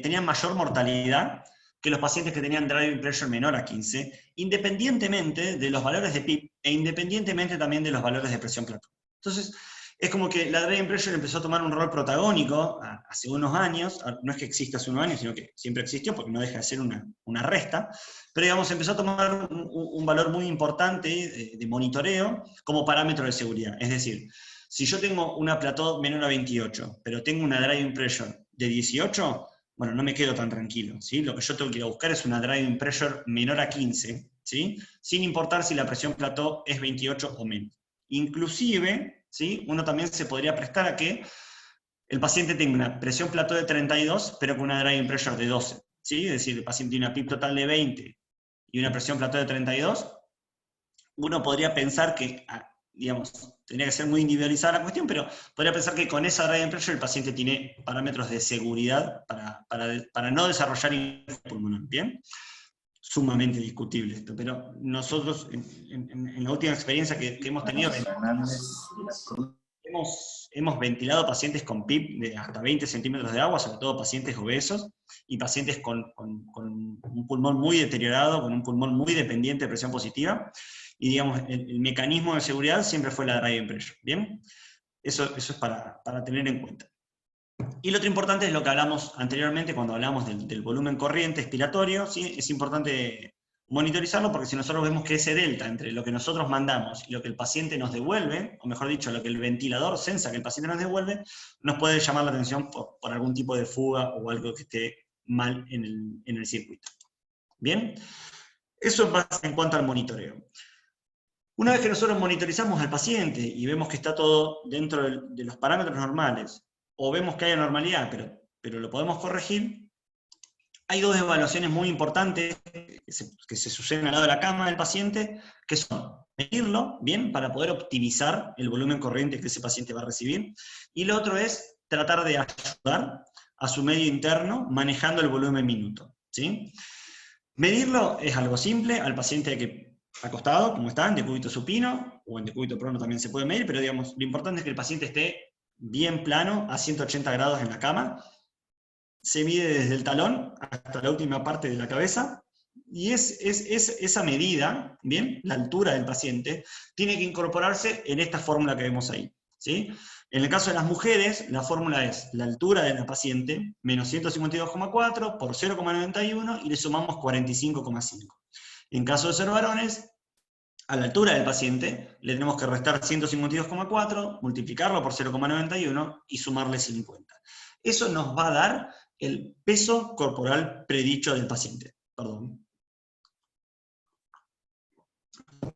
Tenían mayor mortalidad que los pacientes que tenían driving pressure menor a 15, independientemente de los valores de PIP e independientemente también de los valores de presión plató. Entonces, es como que la driving pressure empezó a tomar un rol protagónico hace unos años, no es que exista hace unos años, sino que siempre existió, porque no deja de ser una resta, pero digamos, empezó a tomar un valor muy importante de monitoreo como parámetro de seguridad. Es decir, si yo tengo una plató menor a 28, pero tengo una driving pressure de 18, bueno, no me quedo tan tranquilo, ¿sí? Lo que yo tengo que ir a buscar es una driving pressure menor a 15, ¿sí? Sin importar si la presión plató es 28 o menos. Inclusive, ¿sí? Uno también se podría prestar a que el paciente tenga una presión plató de 32, pero con una driving pressure de 12, ¿sí? Es decir, el paciente tiene una PIP total de 20 y una presión plató de 32, uno podría pensar que, digamos, tendría que ser muy individualizada la cuestión, pero podría pensar que con esa driving pressure el paciente tiene parámetros de seguridad para no desarrollar infarto pulmonar, ¿bien? Sumamente discutible esto, pero nosotros, en la última experiencia que hemos tenido, hemos ventilado pacientes con PIP de hasta 20 centímetros de agua, sobre todo pacientes obesos, y pacientes con un pulmón muy deteriorado, con un pulmón muy dependiente de presión positiva, y digamos, el mecanismo de seguridad siempre fue la driving pressure, ¿bien? Eso es para tener en cuenta. Y lo otro importante es lo que hablamos anteriormente cuando hablamos del volumen corriente expiratorio, ¿sí? Es importante monitorizarlo porque si nosotros vemos que ese delta entre lo que nosotros mandamos y lo que el paciente nos devuelve, o mejor dicho, lo que el ventilador sensa que el paciente nos devuelve, nos puede llamar la atención por algún tipo de fuga o algo que esté mal en el circuito. ¿Bien? Eso en cuanto al monitoreo. Una vez que nosotros monitorizamos al paciente y vemos que está todo dentro de los parámetros normales, o vemos que hay anormalidad, pero lo podemos corregir, hay dos evaluaciones muy importantes que se suceden al lado de la cama del paciente, que son medirlo, bien, para poder optimizar el volumen corriente que ese paciente va a recibir, y lo otro es tratar de ayudar a su medio interno manejando el volumen minuto, ¿sí? Medirlo es algo simple, al paciente hay que acostado, como está, en decúbito supino, o en decúbito prono también se puede medir, pero digamos, lo importante es que el paciente esté bien plano, a 180 grados en la cama. Se mide desde el talón hasta la última parte de la cabeza, y esa medida, ¿bien? La altura del paciente, tiene que incorporarse en esta fórmula que vemos ahí, ¿sí? En el caso de las mujeres, la fórmula es la altura de la paciente, menos 152,4 por 0,91, y le sumamos 45,5. En caso de ser varones, a la altura del paciente, le tenemos que restar 152,4, multiplicarlo por 0,91 y sumarle 50. Eso nos va a dar el peso corporal predicho del paciente. Perdón.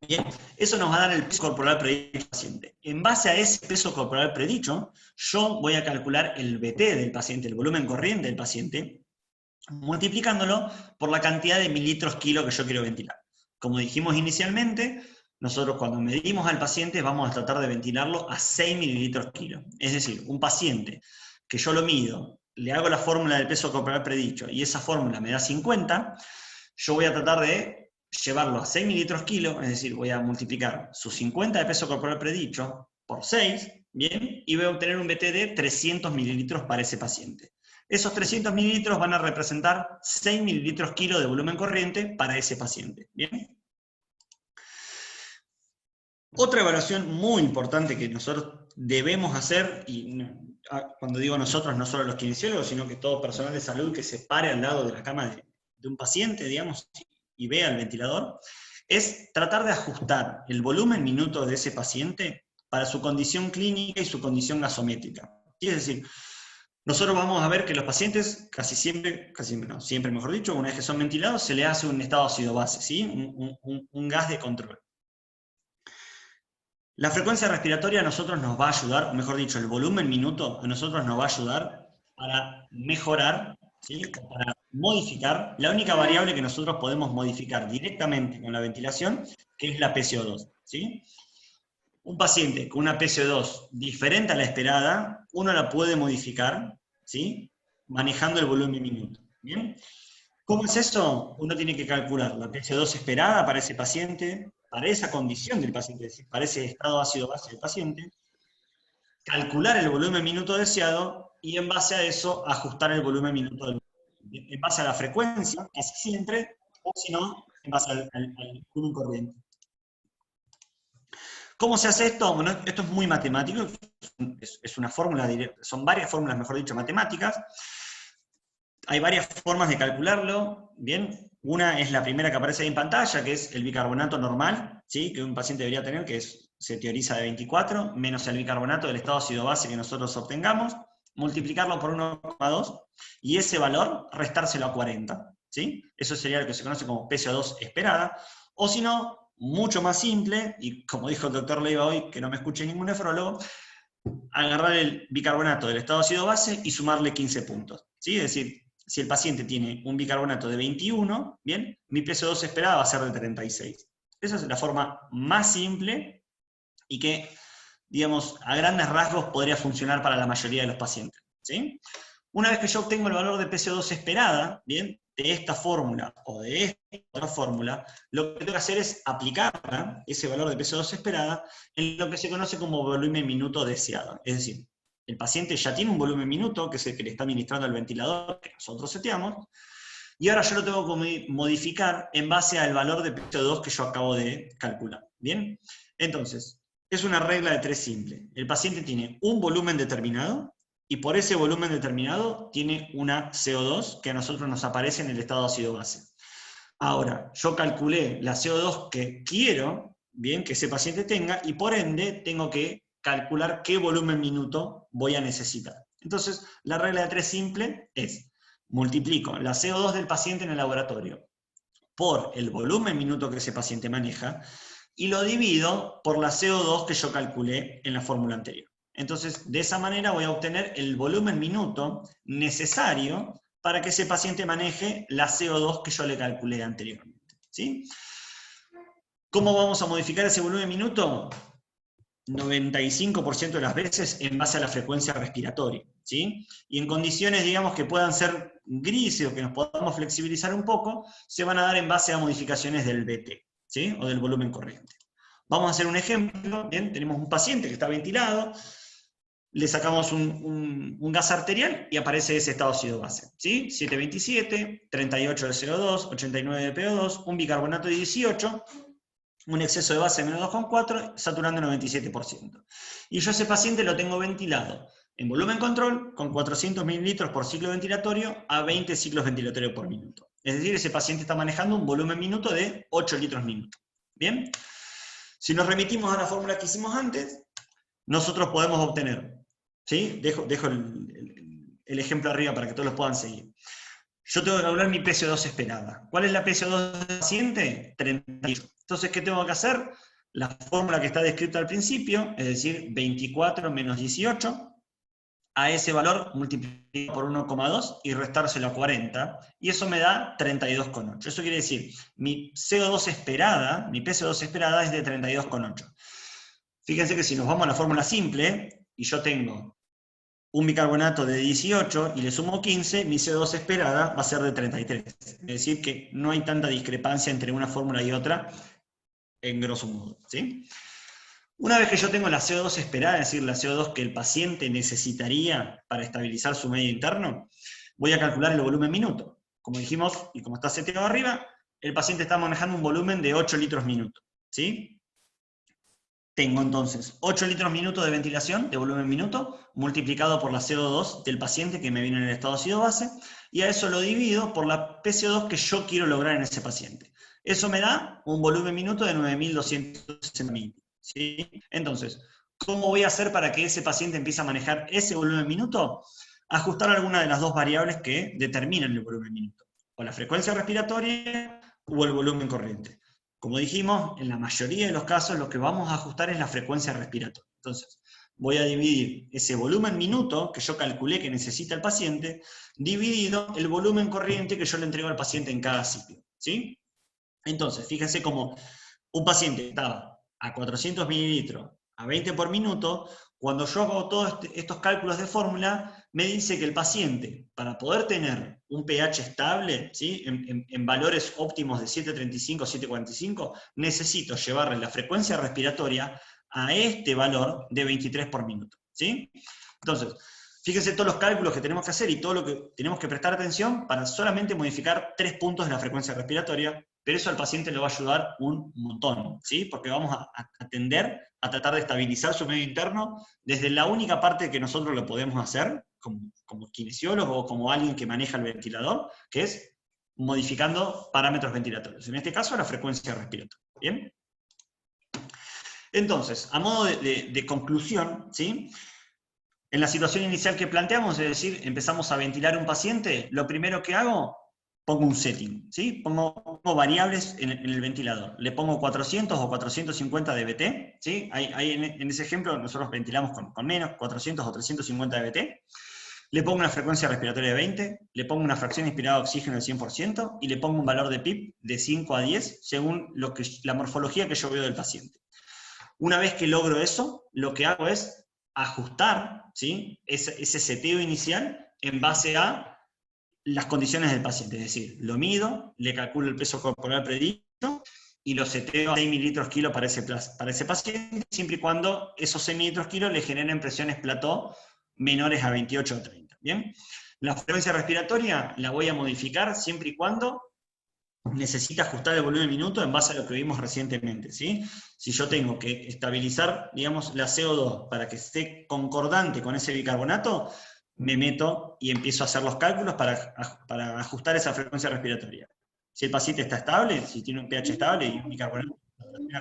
Bien, eso nos va a dar el peso corporal predicho del paciente. En base a ese peso corporal predicho, yo voy a calcular el BT del paciente, el volumen corriente del paciente, multiplicándolo por la cantidad de mililitros kilo que yo quiero ventilar. Como dijimos inicialmente, nosotros cuando medimos al paciente vamos a tratar de ventilarlo a 6 mililitros kilo. Es decir, un paciente que yo lo mido, le hago la fórmula del peso corporal predicho y esa fórmula me da 50, yo voy a tratar de llevarlo a 6 mililitros kilo, es decir, voy a multiplicar sus 50 de peso corporal predicho por 6, ¿bien? Y voy a obtener un BT de 300 mililitros para ese paciente. Esos 300 mililitros van a representar 6 mililitros kilo de volumen corriente para ese paciente, ¿bien? Otra evaluación muy importante que nosotros debemos hacer, y cuando digo nosotros, no solo los kinesiólogos, sino que todo personal de salud que se pare al lado de la cama de un paciente, digamos, y vea el ventilador, es tratar de ajustar el volumen minuto de ese paciente para su condición clínica y su condición gasométrica. Es decir, nosotros vamos a ver que los pacientes, casi siempre mejor dicho, una vez que son ventilados, se les hace un estado ácido-base, ¿sí? un gas de control. La frecuencia respiratoria a nosotros nos va a ayudar, o mejor dicho, el volumen minuto a nosotros nos va a ayudar para mejorar, ¿sí? Para modificar la única variable que nosotros podemos modificar directamente con la ventilación, que es la PCO2, ¿sí? Un paciente con una PCO2 diferente a la esperada, uno la puede modificar, ¿sí? Manejando el volumen minuto, ¿bien? ¿Cómo es eso? Uno tiene que calcular la PCO2 esperada para ese paciente, para esa condición del paciente, es decir, para ese estado ácido-base del paciente, calcular el volumen minuto deseado y en base a eso ajustar el volumen minuto del paciente, en base a la frecuencia, casi siempre, o si no, en base al volumen corriente. ¿Cómo se hace esto? Bueno, esto es muy matemático, es una fórmula, son varias fórmulas, mejor dicho, matemáticas. Hay varias formas de calcularlo, ¿bien? Una es la primera que aparece ahí en pantalla, que es el bicarbonato normal, ¿sí? Que un paciente debería tener, que se teoriza de 24, menos el bicarbonato del estado ácido-base que nosotros obtengamos, multiplicarlo por 1,2, y ese valor restárselo a 40, ¿sí? Eso sería lo que se conoce como PCO2 esperada, o si no, mucho más simple, y como dijo el doctor Leiva hoy, que no me escuche ningún nefrólogo, agarrar el bicarbonato del estado ácido-base y sumarle 15 puntos, ¿sí? Es decir, si el paciente tiene un bicarbonato de 21, ¿bien? Mi PCO2 esperada va a ser de 36. Esa es la forma más simple y que, digamos, a grandes rasgos podría funcionar para la mayoría de los pacientes, ¿sí? Una vez que yo obtengo el valor de PCO2 esperada, ¿bien? De esta fórmula o de esta otra fórmula, lo que tengo que hacer es aplicar ese valor de PCO2 esperada en lo que se conoce como volumen minuto deseado. Es decir, el paciente ya tiene un volumen minuto, que es el que le está administrando el ventilador que nosotros seteamos, y ahora yo lo tengo que modificar en base al valor de PCO2 que yo acabo de calcular. ¿Bien? Entonces, es una regla de 3 simple. El paciente tiene un volumen determinado, y por ese volumen determinado tiene una CO2 que a nosotros nos aparece en el estado ácido-base. Ahora, yo calculé la CO2 que quiero, bien, que ese paciente tenga, y por ende tengo que calcular qué volumen minuto voy a necesitar. Entonces, la regla de 3 simple es, multiplico la CO2 del paciente en el laboratorio por el volumen minuto que ese paciente maneja, y lo divido por la CO2 que yo calculé en la fórmula anterior. Entonces, de esa manera voy a obtener el volumen minuto necesario para que ese paciente maneje la CO2 que yo le calculé anteriormente. ¿Sí? ¿Cómo vamos a modificar ese volumen minuto? 95% de las veces en base a la frecuencia respiratoria. ¿Sí? Y en condiciones, digamos, que puedan ser grises o que nos podamos flexibilizar un poco, se van a dar en base a modificaciones del BT, ¿sí? O del volumen corriente. Vamos a hacer un ejemplo. Bien, tenemos un paciente que está ventilado, le sacamos un gas arterial y aparece ese estado ácido-base. ¿Sí? 727, 38 de CO2, 89 de PO2, un bicarbonato de 18, un exceso de base de menos 2,4, saturando 97%. Y yo a ese paciente lo tengo ventilado en volumen control, con 400 mililitros por ciclo ventilatorio a 20 ciclos ventilatorios por minuto. Es decir, ese paciente está manejando un volumen minuto de 8 litros minuto. ¿Bien? Si nos remitimos a la fórmula que hicimos antes, nosotros podemos obtener, ¿sí? Dejo el ejemplo arriba para que todos los puedan seguir. Yo tengo que calcular mi PCO2 esperada. ¿Cuál es la PCO2 del paciente? 38. Entonces, ¿qué tengo que hacer? La fórmula que está descrita al principio, es decir, 24 menos 18, a ese valor multiplicado por 1,2 y restárselo a 40, y eso me da 32,8. Eso quiere decir, mi CO2 esperada, mi PCO2 esperada es de 32,8. Fíjense que si nos vamos a la fórmula simple, y yo tengo un bicarbonato de 18 y le sumo 15, mi CO2 esperada va a ser de 33. Es decir, que no hay tanta discrepancia entre una fórmula y otra, en grosso modo, ¿sí? Una vez que yo tengo la CO2 esperada, es decir, la CO2 que el paciente necesitaría para estabilizar su medio interno, voy a calcular el volumen minuto. Como dijimos, y como está seteado arriba, el paciente está manejando un volumen de 8 litros minuto, ¿sí? Tengo entonces 8 litros minuto de ventilación, de volumen minuto, multiplicado por la CO2 del paciente que me viene en el estado ácido-base, y a eso lo divido por la PCO2 que yo quiero lograr en ese paciente. Eso me da un volumen minuto de 9.260 mililitros. ¿Sí? Entonces, ¿cómo voy a hacer para que ese paciente empiece a manejar ese volumen minuto? Ajustar alguna de las dos variables que determinan el volumen minuto, o la frecuencia respiratoria o el volumen corriente. Como dijimos, en la mayoría de los casos lo que vamos a ajustar es la frecuencia respiratoria. Entonces, voy a dividir ese volumen minuto que yo calculé que necesita el paciente, dividido el volumen corriente que yo le entrego al paciente en cada ciclo. ¿Sí? Entonces, fíjense cómo un paciente estaba a 400 mililitros a 20 por minuto, cuando yo hago todos estos cálculos de fórmula, me dice que el paciente, para poder tener un pH estable, ¿sí? en valores óptimos de 7,35, 7,45, necesito llevarle la frecuencia respiratoria a este valor de 23 por minuto. ¿Sí? Entonces, fíjense todos los cálculos que tenemos que hacer y todo lo que tenemos que prestar atención para solamente modificar 3 puntos de la frecuencia respiratoria, pero eso al paciente le va a ayudar un montón, ¿sí? Porque vamos a tender a tratar de estabilizar su medio interno desde la única parte que nosotros lo podemos hacer, como kinesiólogo o como alguien que maneja el ventilador, que es modificando parámetros ventilatorios. En este caso, la frecuencia respiratoria. ¿Bien? Entonces, a modo de conclusión, ¿sí? En la situación inicial que planteamos, es decir, empezamos a ventilar un paciente, lo primero que hago, pongo un setting, ¿sí? Pongo variables en el ventilador. Le pongo 400 o 450 dBT, ¿sí? Ahí en ese ejemplo nosotros ventilamos con menos, 400 o 350 dBT. Le pongo una frecuencia respiratoria de 20, le pongo una fracción inspirada de oxígeno del 100% y le pongo un valor de PIP de 5 a 10 según la morfología que yo veo del paciente. Una vez que logro eso, lo que hago es ajustar, ¿sí? ese seteo inicial en base a las condiciones del paciente, es decir, lo mido, le calculo el peso corporal predicho y lo seteo a 6 mililitros kilo para ese paciente, siempre y cuando esos 6 mililitros kilo le generen presiones plató menores a 28 o 30. ¿Bien? La frecuencia respiratoria la voy a modificar siempre y cuando necesite ajustar el volumen minuto en base a lo que vimos recientemente. ¿Sí? Si yo tengo que estabilizar, digamos, la CO2 para que esté concordante con ese bicarbonato, me meto y empiezo a hacer los cálculos para ajustar esa frecuencia respiratoria. Si el paciente está estable, si tiene un pH estable y un bicarbonato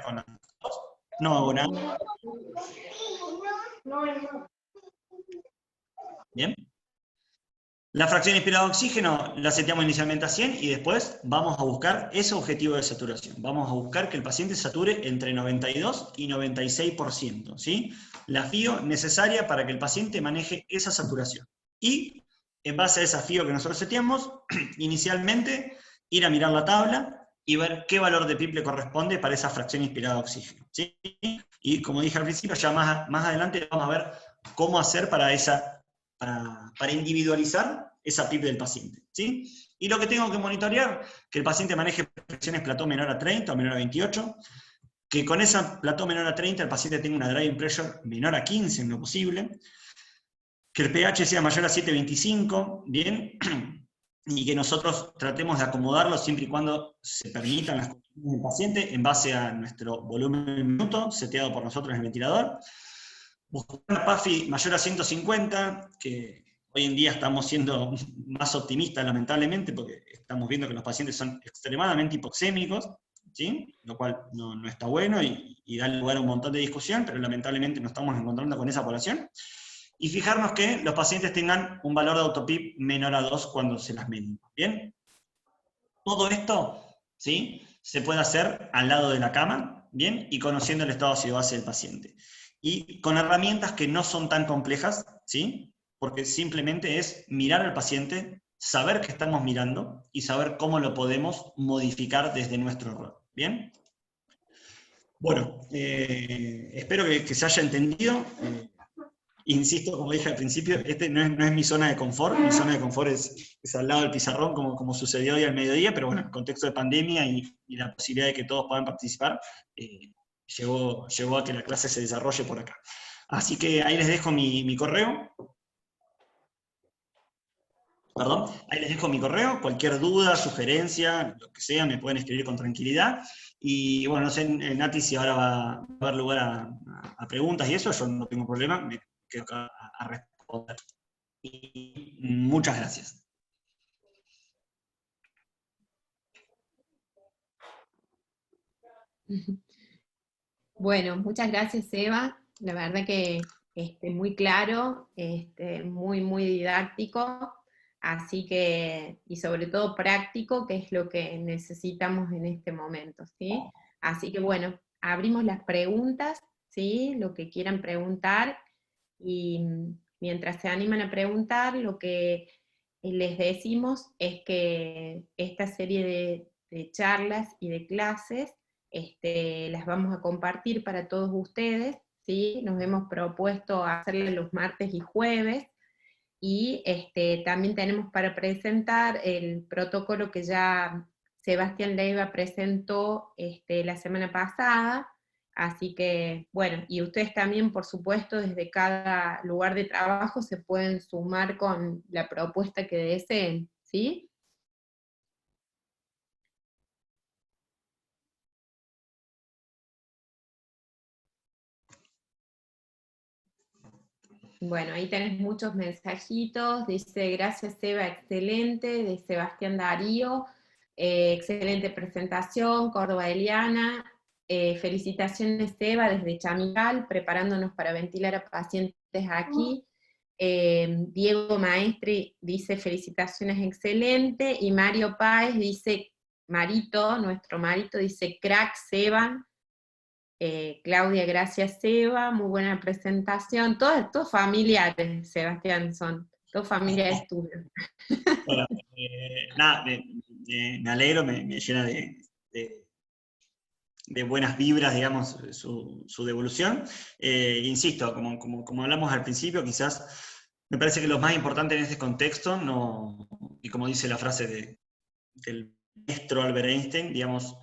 con las dos, no hago nada. Bien. La fracción inspirada de oxígeno la seteamos inicialmente a 100 y después vamos a buscar ese objetivo de saturación. Vamos a buscar que el paciente sature entre 92 y 96%, ¿sí? La FIO necesaria para que el paciente maneje esa saturación. Y en base a esa FIO que nosotros seteamos, inicialmente ir a mirar la tabla y ver qué valor de PIP le corresponde para esa fracción inspirada de oxígeno, ¿sí? Y como dije al principio, ya más adelante vamos a ver cómo hacer para individualizar esa PIP del paciente, ¿sí? Y lo que tengo que monitorear, que el paciente maneje fracciones plató menor a 30 o menor a 28, que con esa plató menor a 30 el paciente tenga una driving pressure menor a 15 en lo posible, que el pH sea mayor a 7,25, ¿bien? Y que nosotros tratemos de acomodarlo siempre y cuando se permitan las condiciones del paciente en base a nuestro volumen minuto, seteado por nosotros en el ventilador. Buscar una PAFI mayor a 150, que hoy en día estamos siendo más optimistas lamentablemente, porque estamos viendo que los pacientes son extremadamente hipoxémicos, ¿sí? Lo cual no está bueno y da lugar a un montón de discusión, pero lamentablemente nos estamos encontrando con esa población. Y fijarnos que los pacientes tengan un valor de autopip menor a 2 cuando se las medimos, ¿bien? Todo esto, ¿sí?, se puede hacer al lado de la cama, ¿bien? Y conociendo el estado ácido-base del paciente. Y con herramientas que no son tan complejas, ¿sí? Porque simplemente es mirar al paciente, saber que estamos mirando y saber cómo lo podemos modificar desde nuestro rol, ¿bien? Bueno, espero que se haya entendido. Insisto, como dije al principio, este no es mi zona de confort. Mi zona de confort es al lado del pizarrón, como sucedió hoy al mediodía, pero bueno, en el contexto de pandemia y la posibilidad de que todos puedan participar, llevó a que la clase se desarrolle por acá. Así que ahí les dejo mi correo. Perdón, ahí les dejo mi correo. Cualquier duda, sugerencia, lo que sea, me pueden escribir con tranquilidad. Y bueno, no sé, Nati, si ahora va a haber lugar a preguntas y eso, yo no tengo problema, me quedo acá a responder. Y muchas gracias. Bueno, muchas gracias, Eva. La verdad que muy claro, muy didáctico, así que, y sobre todo práctico, que es lo que necesitamos en este momento, ¿sí? Así que bueno, abrimos las preguntas, ¿sí? Lo que quieran preguntar, y mientras se animan a preguntar, lo que les decimos es que esta serie de charlas y de clases las vamos a compartir para todos ustedes, ¿sí? Nos hemos propuesto hacerle los martes y jueves, y también tenemos para presentar el protocolo que ya Sebastián Leiva presentó la semana pasada, así que, bueno, y ustedes también, por supuesto, desde cada lugar de trabajo se pueden sumar con la propuesta que deseen, ¿sí? Bueno, ahí tenés muchos mensajitos, dice gracias Eva, excelente, de Sebastián Darío, excelente presentación, Córdoba Eliana, felicitaciones Eva desde Chamical, preparándonos para ventilar a pacientes aquí, Diego Maestri dice felicitaciones, excelente, y Mario Páez dice, nuestro Marito dice crack Seba. Claudia, gracias Eva, muy buena presentación, todos familiares, Sebastián, son todos familiares tuyos. Bueno, nada, me alegro, me llena de buenas vibras, digamos, su devolución. Insisto, como hablamos al principio, quizás me parece que lo más importante en este contexto, y como dice la frase del maestro Albert Einstein, digamos,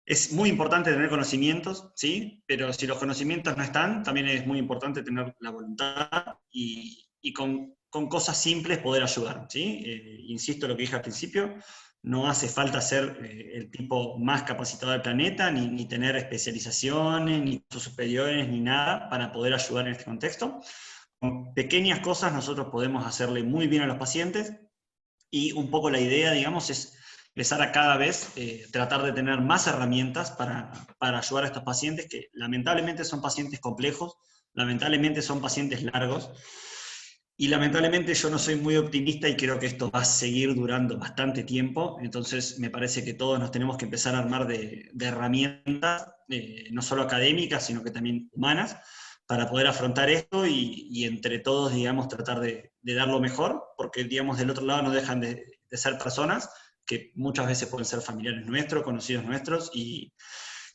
es muy importante tener conocimientos, ¿sí? Pero si los conocimientos no están, también es muy importante tener la voluntad y con cosas simples poder ayudar, ¿sí? Insisto en lo que dije al principio, no hace falta ser el tipo más capacitado del planeta, ni tener especializaciones, ni cursos superiores, ni nada, para poder ayudar en este contexto. Con pequeñas cosas nosotros podemos hacerle muy bien a los pacientes, y un poco la idea, digamos, es empezar a cada vez tratar de tener más herramientas para ayudar a estos pacientes que lamentablemente son pacientes complejos, lamentablemente son pacientes largos, y lamentablemente yo no soy muy optimista y creo que esto va a seguir durando bastante tiempo, entonces me parece que todos nos tenemos que empezar a armar de herramientas, no solo académicas, sino que también humanas, para poder afrontar esto y entre todos, digamos, tratar de dar lo mejor, porque, digamos, del otro lado no dejan de ser personas que muchas veces pueden ser familiares nuestros, conocidos nuestros, y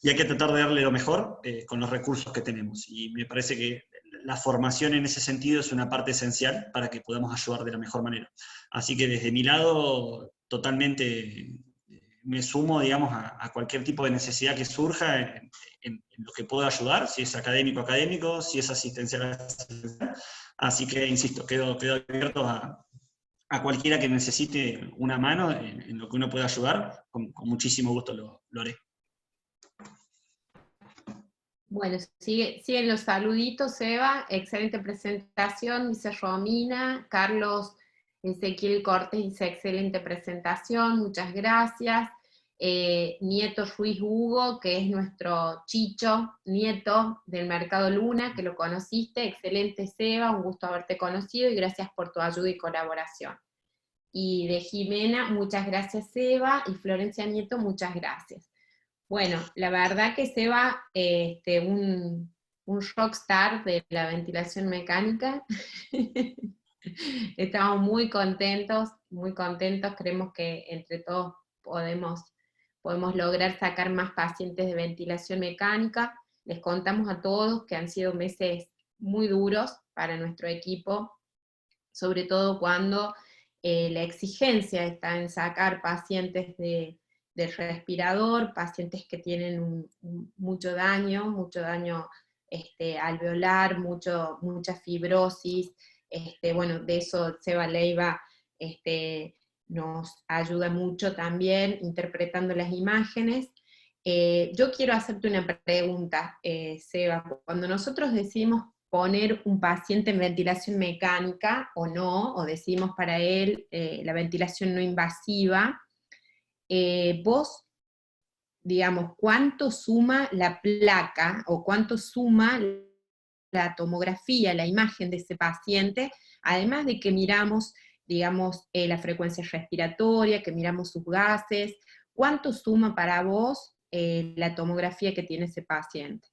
hay que tratar de darle lo mejor con los recursos que tenemos. Y me parece que la formación en ese sentido es una parte esencial para que podamos ayudar de la mejor manera. Así que desde mi lado, totalmente me sumo, digamos, a cualquier tipo de necesidad que surja en lo que pueda ayudar, si es académico, académico, si es asistencial, asistencial. Así que, insisto, quedo abierto a cualquiera que necesite una mano en lo que uno pueda ayudar, con muchísimo gusto lo haré. Bueno, siguen los saluditos, Eva. Excelente presentación, dice Romina. Carlos Ezequiel Cortés dice excelente presentación, muchas gracias. Nieto Ruiz Hugo, que es nuestro Chicho, nieto del Mercado Luna, que lo conociste. Excelente, Seba, un gusto haberte conocido y gracias por tu ayuda y colaboración. Y de Jimena, muchas gracias, Seba. Y Florencia Nieto, muchas gracias. Bueno, la verdad que Seba, un rockstar de la ventilación mecánica. Estamos muy contentos, creemos que entre todos podemos lograr sacar más pacientes de ventilación mecánica. Les contamos a todos que han sido meses muy duros para nuestro equipo, sobre todo cuando la exigencia está en sacar pacientes del respirador, pacientes que tienen mucho daño alveolar, mucha fibrosis. Bueno, de eso Seba Leiva nos ayuda mucho también interpretando las imágenes. Yo quiero hacerte una pregunta, Seba. Cuando nosotros decidimos poner un paciente en ventilación mecánica o no, o decidimos para él la ventilación no invasiva, vos, digamos, ¿cuánto suma la placa o cuánto suma la tomografía, la imagen de ese paciente, además de que miramos, digamos, la frecuencia respiratoria, que miramos sus gases? ¿Cuánto suma para vos la tomografía que tiene ese paciente?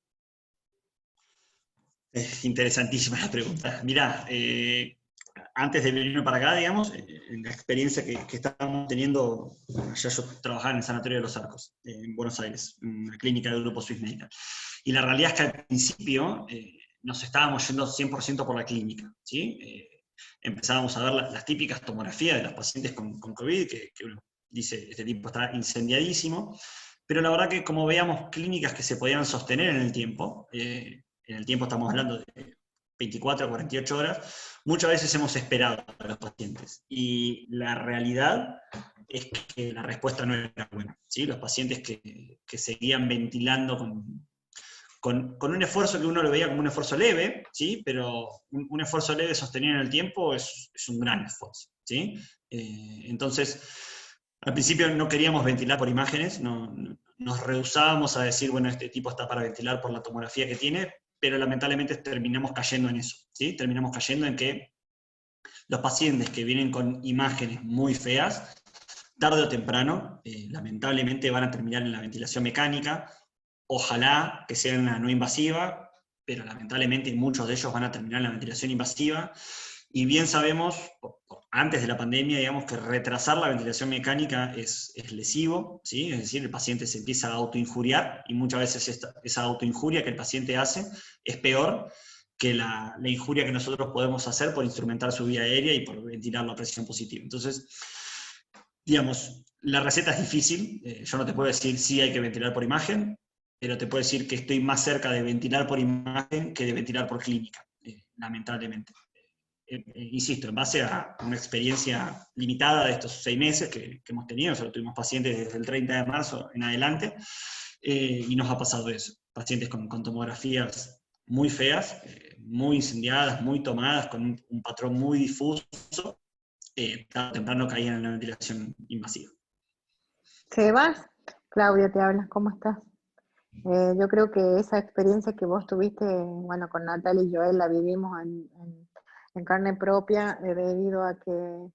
Es interesantísima la pregunta. Mirá, antes de venirme para acá, digamos, en la experiencia que estábamos teniendo, ya yo trabajaba en el Sanatorio de los Arcos, en Buenos Aires, en la clínica del Grupo Swiss Medical. Y la realidad es que al principio nos estábamos yendo 100% por la clínica, ¿sí? Empezábamos a ver las típicas tomografías de los pacientes con COVID, que uno dice, este tipo está incendiadísimo, pero la verdad que como veíamos clínicas que se podían sostener en el tiempo estamos hablando de 24 a 48 horas, muchas veces hemos esperado a los pacientes. Y la realidad es que la respuesta no era buena, ¿sí? Los pacientes que seguían ventilando con un esfuerzo que uno lo veía como un esfuerzo leve, ¿sí? Pero un esfuerzo leve sostenido en el tiempo es un gran esfuerzo, ¿sí? Entonces, al principio no queríamos ventilar por imágenes, nos rehusábamos a decir, bueno, este tipo está para ventilar por la tomografía que tiene, pero lamentablemente terminamos cayendo en eso, ¿sí? Terminamos cayendo en que los pacientes que vienen con imágenes muy feas, tarde o temprano, lamentablemente van a terminar en la ventilación mecánica. Ojalá que sea una no invasiva, pero lamentablemente muchos de ellos van a terminar en la ventilación invasiva. Y bien sabemos, antes de la pandemia, digamos, que retrasar la ventilación mecánica es lesivo, ¿sí? Es decir, el paciente se empieza a autoinjuriar, y muchas veces esa autoinjuria que el paciente hace es peor que la injuria que nosotros podemos hacer por instrumentar su vía aérea y por ventilar la presión positiva. Entonces, digamos, la receta es difícil. Yo no te puedo decir si hay que ventilar por imagen, pero te puedo decir que estoy más cerca de ventilar por imagen que de ventilar por clínica, lamentablemente. Insisto, en base a una experiencia limitada de estos 6 meses que hemos tenido, solo tuvimos pacientes desde el 30 de marzo en adelante, y nos ha pasado eso. Pacientes con tomografías muy feas, muy incendiadas, muy tomadas, con un patrón muy difuso, tarde o temprano caían en la ventilación invasiva. Sebas, Claudia te habla, ¿cómo estás? Yo creo que esa experiencia que vos tuviste, bueno, con Natalia y Joel la vivimos en carne propia, debido a que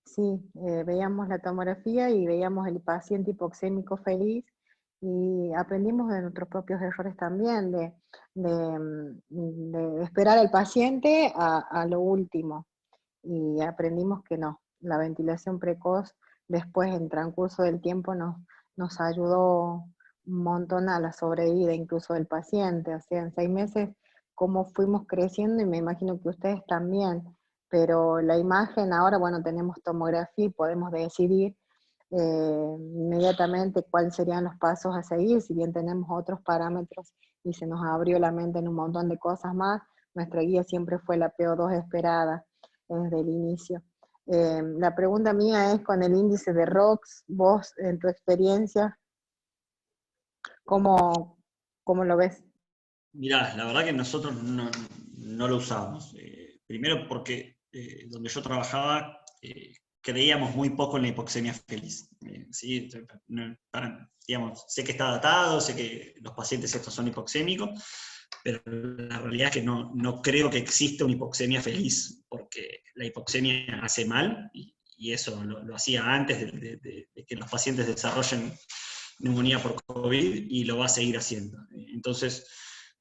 sí, veíamos la tomografía y veíamos el paciente hipoxémico feliz y aprendimos de nuestros propios errores también, de esperar al paciente a lo último. Y aprendimos que no, la ventilación precoz después en transcurso del tiempo nos ayudó un montón a la sobrevida incluso del paciente, o sea, en 6 meses cómo fuimos creciendo y me imagino que ustedes también, pero la imagen ahora, bueno, tenemos tomografía y podemos decidir inmediatamente cuáles serían los pasos a seguir, si bien tenemos otros parámetros y se nos abrió la mente en un montón de cosas más, nuestra guía siempre fue la PO2 esperada desde el inicio. La pregunta mía es con el índice de ROX, vos en tu experiencia, ¿cómo, cómo lo ves? Mirá, la verdad que nosotros no lo usábamos. Primero porque donde yo trabajaba creíamos muy poco en la hipoxemia feliz. ¿Sí? Digamos, sé que está datado, sé que los pacientes estos son hipoxémicos, pero la realidad es que no creo que exista una hipoxemia feliz, porque la hipoxemia hace mal, y eso lo hacía antes de que los pacientes desarrollen neumonía por COVID, y lo va a seguir haciendo. Entonces,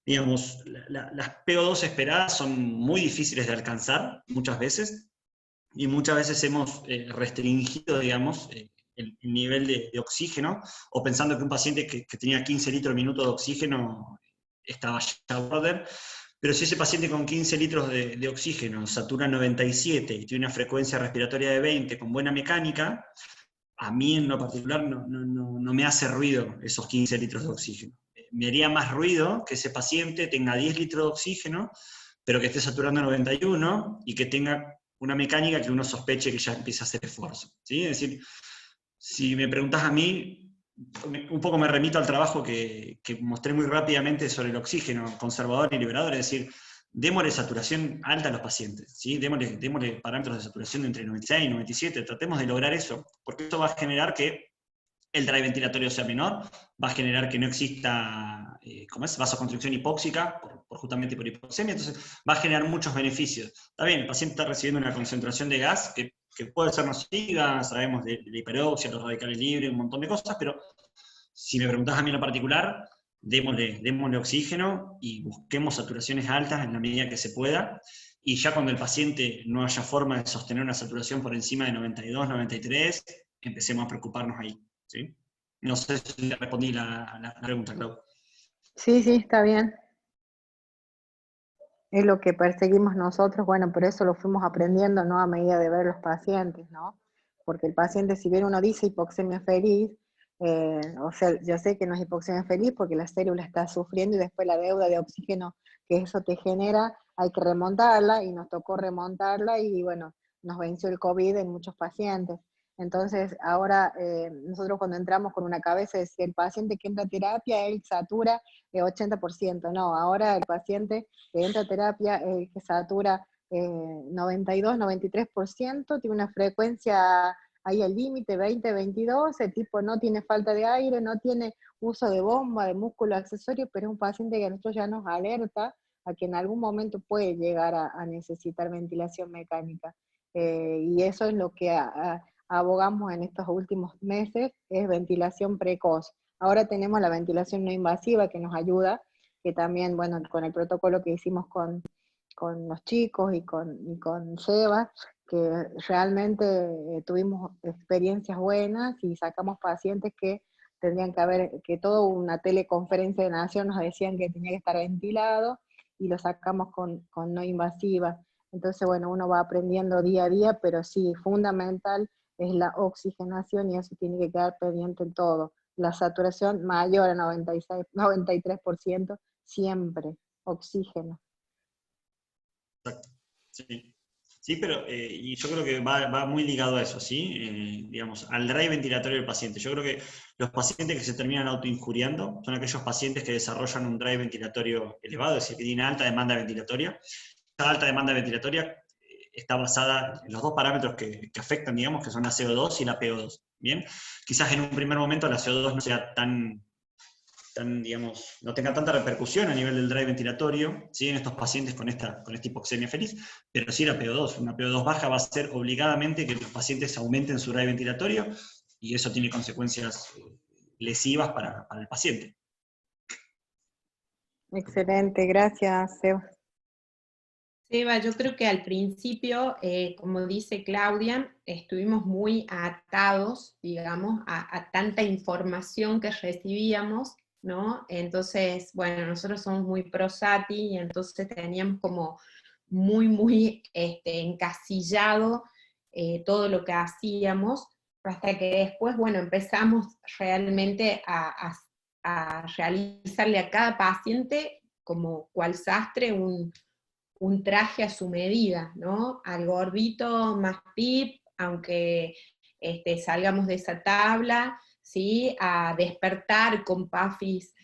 digamos, las PO2 esperadas son muy difíciles de alcanzar muchas veces, y muchas veces hemos restringido, digamos, el nivel de oxígeno, o pensando que un paciente que tenía 15 litros minuto de oxígeno estaba ya border, pero si ese paciente con 15 litros de oxígeno satura 97 y tiene una frecuencia respiratoria de 20 con buena mecánica, a mí en lo particular no me hace ruido esos 15 litros de oxígeno. Me haría más ruido que ese paciente tenga 10 litros de oxígeno, pero que esté saturando 91 y que tenga una mecánica que uno sospeche que ya empieza a hacer esfuerzo. ¿Sí? Es decir, si me preguntás a mí, un poco me remito al trabajo que mostré muy rápidamente sobre el oxígeno conservador y liberador, es decir, démosle saturación alta a los pacientes, ¿sí? Démosle parámetros de saturación de entre 96 y 97, tratemos de lograr eso, porque eso va a generar que el drive ventilatorio sea menor, va a generar que no exista vasoconstricción hipóxica, justamente por hipoxemia, entonces va a generar muchos beneficios. Está bien, el paciente está recibiendo una concentración de gas que puede ser nociva, sabemos de la hiperoxia, los radicales libres, un montón de cosas, pero si me preguntás a mí en lo particular, démosle oxígeno y busquemos saturaciones altas en la medida que se pueda, y ya cuando el paciente no haya forma de sostener una saturación por encima de 92, 93, empecemos a preocuparnos ahí. ¿Sí? No sé si le respondí la pregunta, Clau. Sí, sí, está bien. Es lo que perseguimos nosotros, bueno, por eso lo fuimos aprendiendo, ¿no? A medida de ver los pacientes, ¿no? Porque el paciente, si bien uno dice hipoxemia feliz, o sea, yo sé que no es hipoxemia feliz porque la célula está sufriendo y después la deuda de oxígeno que eso te genera, hay que remontarla y nos tocó remontarla y bueno, nos venció el COVID en muchos pacientes. Entonces, ahora nosotros cuando entramos con una cabeza es que el paciente que entra a terapia, él satura 80%, no, ahora el paciente que entra a terapia, que satura 92, 93%, tiene una frecuencia ahí al límite, 20, 22, el tipo no tiene falta de aire, no tiene uso de bomba, de músculo accesorio, pero es un paciente que a nosotros ya nos alerta a que en algún momento puede llegar a necesitar ventilación mecánica. Y eso es lo que abogamos en estos últimos meses, es ventilación precoz. Ahora tenemos la ventilación no invasiva que nos ayuda, que también, bueno, con el protocolo que hicimos con los chicos y con Sebas, que realmente tuvimos experiencias buenas y sacamos pacientes que tendrían que haber, que toda una teleconferencia de Nación nos decían que tenía que estar ventilado, y lo sacamos con no invasiva. Entonces, bueno, uno va aprendiendo día a día, pero sí, fundamental es la oxigenación y eso tiene que quedar pendiente en todo. La saturación mayor a 96, 93%, siempre, oxígeno. Exacto. Sí. Sí, pero y yo creo que va muy ligado a eso, ¿sí? Digamos, al drive ventilatorio del paciente. Yo creo que los pacientes que se terminan autoinjuriando son aquellos pacientes que desarrollan un drive ventilatorio elevado, es decir, que tienen alta demanda ventilatoria. Esta alta demanda ventilatoria está basada en los dos parámetros que afectan, digamos, que son la CO2 y la PO2. Bien, quizás en un primer momento la CO2 no sea digamos, no tenga tanta repercusión a nivel del drive ventilatorio, ¿sí? En estos pacientes con esta hipoxemia feliz, pero sí la PO2. Una PO2 baja va a hacer obligadamente que los pacientes aumenten su drive ventilatorio, y eso tiene consecuencias lesivas para el paciente. Excelente, gracias, Seba. Seba, yo creo que al principio, como dice Claudia, estuvimos muy atados, digamos, a tanta información que recibíamos, ¿no? Entonces, bueno, nosotros somos muy pro Sati, y entonces teníamos como muy encasillado todo lo que hacíamos, hasta que después, bueno, empezamos realmente a realizarle a cada paciente como cual sastre un traje a su medida, ¿no? Al gordito más PIP, aunque salgamos de esa tabla, ¿sí? A despertar con PAFIs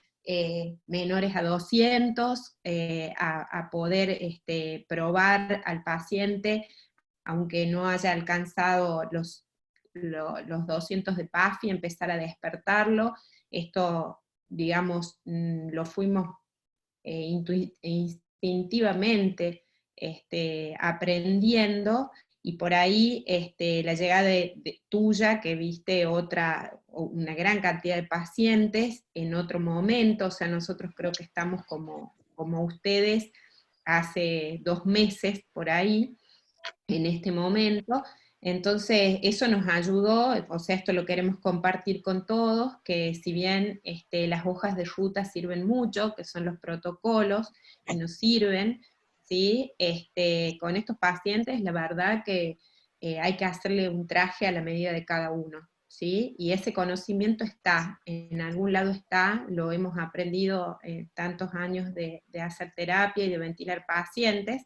menores a 200, a poder probar al paciente, aunque no haya alcanzado los 200 de PAFI, empezar a despertarlo. Esto, digamos, lo fuimos instintivamente aprendiendo, y por ahí la llegada tuya, que viste una gran cantidad de pacientes en otro momento, o sea, nosotros creo que estamos como ustedes hace 2 meses por ahí, en este momento. Entonces, eso nos ayudó, o sea, esto lo queremos compartir con todos, que si bien las hojas de ruta sirven mucho, que son los protocolos, y nos sirven, ¿sí? Con estos pacientes, la verdad que hay que hacerle un traje a la medida de cada uno, ¿sí? Y ese conocimiento está, en algún lado está, lo hemos aprendido tantos años de hacer terapia y de ventilar pacientes,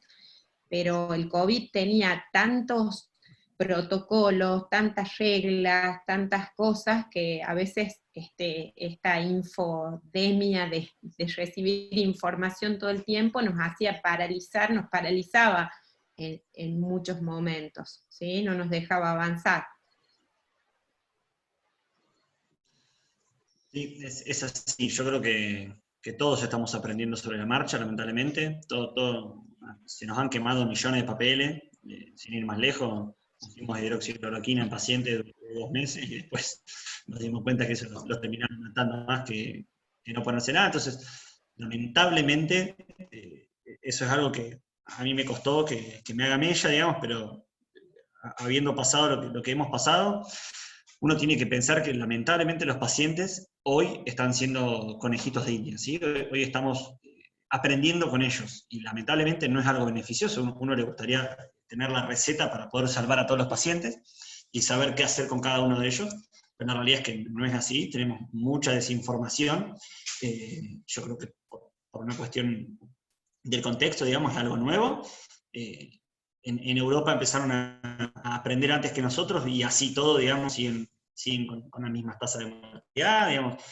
pero el COVID tenía tantos protocolos, tantas reglas, tantas cosas, que a veces esta infodemia de recibir información todo el tiempo nos hacía paralizar, nos paralizaba en muchos momentos, ¿sí? No nos dejaba avanzar. Sí, es así. Yo creo que todos estamos aprendiendo sobre la marcha, lamentablemente. Se nos han quemado millones de papeles, sin ir más lejos. Pusimos hidroxicloroquina en pacientes durante 2 meses, y después nos dimos cuenta que eso los terminaron matando más que no ponerse nada. Entonces, lamentablemente, eso es algo que a mí me costó que me haga mella, digamos, pero habiendo pasado lo que hemos pasado, uno tiene que pensar que lamentablemente los pacientes hoy están siendo conejitos de India, ¿sí? Hoy estamos aprendiendo con ellos, y lamentablemente no es algo beneficioso. Uno le gustaría tener la receta para poder salvar a todos los pacientes y saber qué hacer con cada uno de ellos, pero la realidad es que no es así. Tenemos mucha desinformación. Yo creo que por una cuestión del contexto, digamos, es algo nuevo. En Europa empezaron a aprender antes que nosotros, y así todo, digamos, siguen con las mismas tasas de mortalidad, digamos.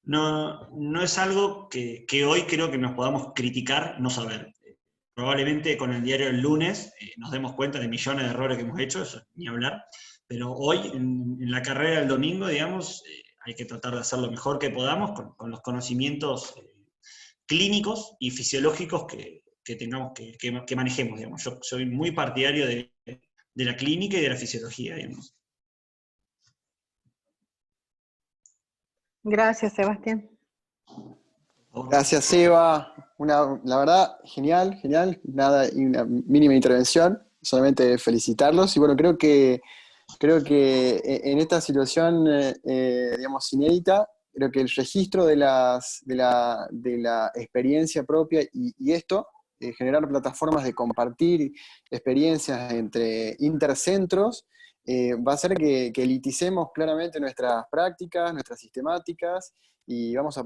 No es algo que hoy creo que nos podamos criticar no saber. Probablemente con el diario del lunes nos demos cuenta de millones de errores que hemos hecho, eso ni hablar, pero hoy en la carrera del domingo, digamos, hay que tratar de hacer lo mejor que podamos con los conocimientos clínicos y fisiológicos que tengamos que manejemos, digamos. Yo soy muy partidario de la clínica y de la fisiología, digamos. Gracias, Sebastián. Gracias, Seba. La verdad, genial. Nada, y una mínima intervención. Solamente felicitarlos. Y bueno, creo que en esta situación, digamos, inédita, creo que el registro de la experiencia propia y esto, generar plataformas de compartir experiencias entre intercentros, va a hacer que eliticemos claramente nuestras prácticas, nuestras sistemáticas, y vamos a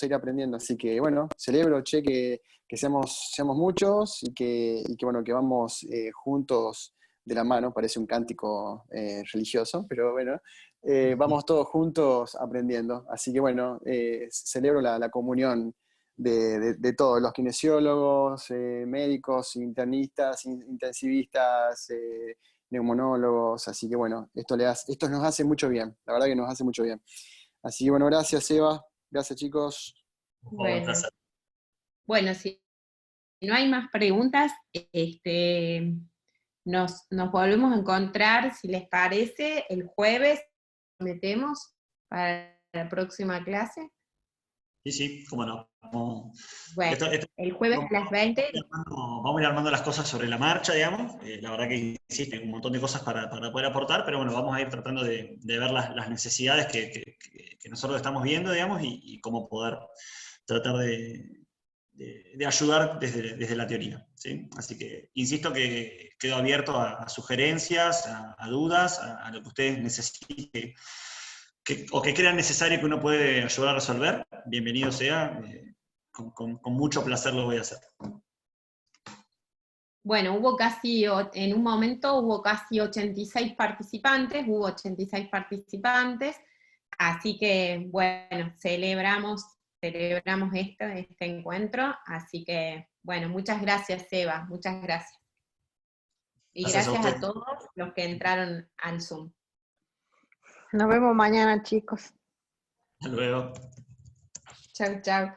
ir aprendiendo. Así que bueno, celebro, che, que seamos muchos, y que bueno, que vamos juntos de la mano. Parece un cántico religioso, pero bueno, vamos todos juntos aprendiendo. Así que bueno, celebro la comunión de todos, los kinesiólogos, médicos, internistas, intensivistas, neumonólogos, así que bueno, esto nos hace mucho bien, la verdad que nos hace mucho bien. Así que bueno, gracias Eva, gracias chicos. Bueno, si no hay más preguntas, nos volvemos a encontrar, si les parece, el jueves, metemos para la próxima clase. Sí, cómo no. Bueno, el jueves a las 20. Vamos a ir armando las cosas sobre la marcha, digamos. La verdad que existe un montón de cosas para poder aportar, pero bueno, vamos a ir tratando de ver las necesidades que nosotros estamos viendo, digamos, y cómo poder tratar de ayudar desde la teoría, ¿sí? Así que insisto que quedo abierto a sugerencias, a dudas, a lo que ustedes necesiten o que crean necesario que uno puede ayudar a resolver. Bienvenido sea, con mucho placer lo voy a hacer. Bueno, en un momento hubo casi 86 participantes, así que, bueno, celebramos este encuentro, así que, bueno, muchas gracias, Eva, muchas gracias. Y gracias a todos los que entraron al Zoom. Nos vemos mañana, chicos. Hasta luego. Chau, chau.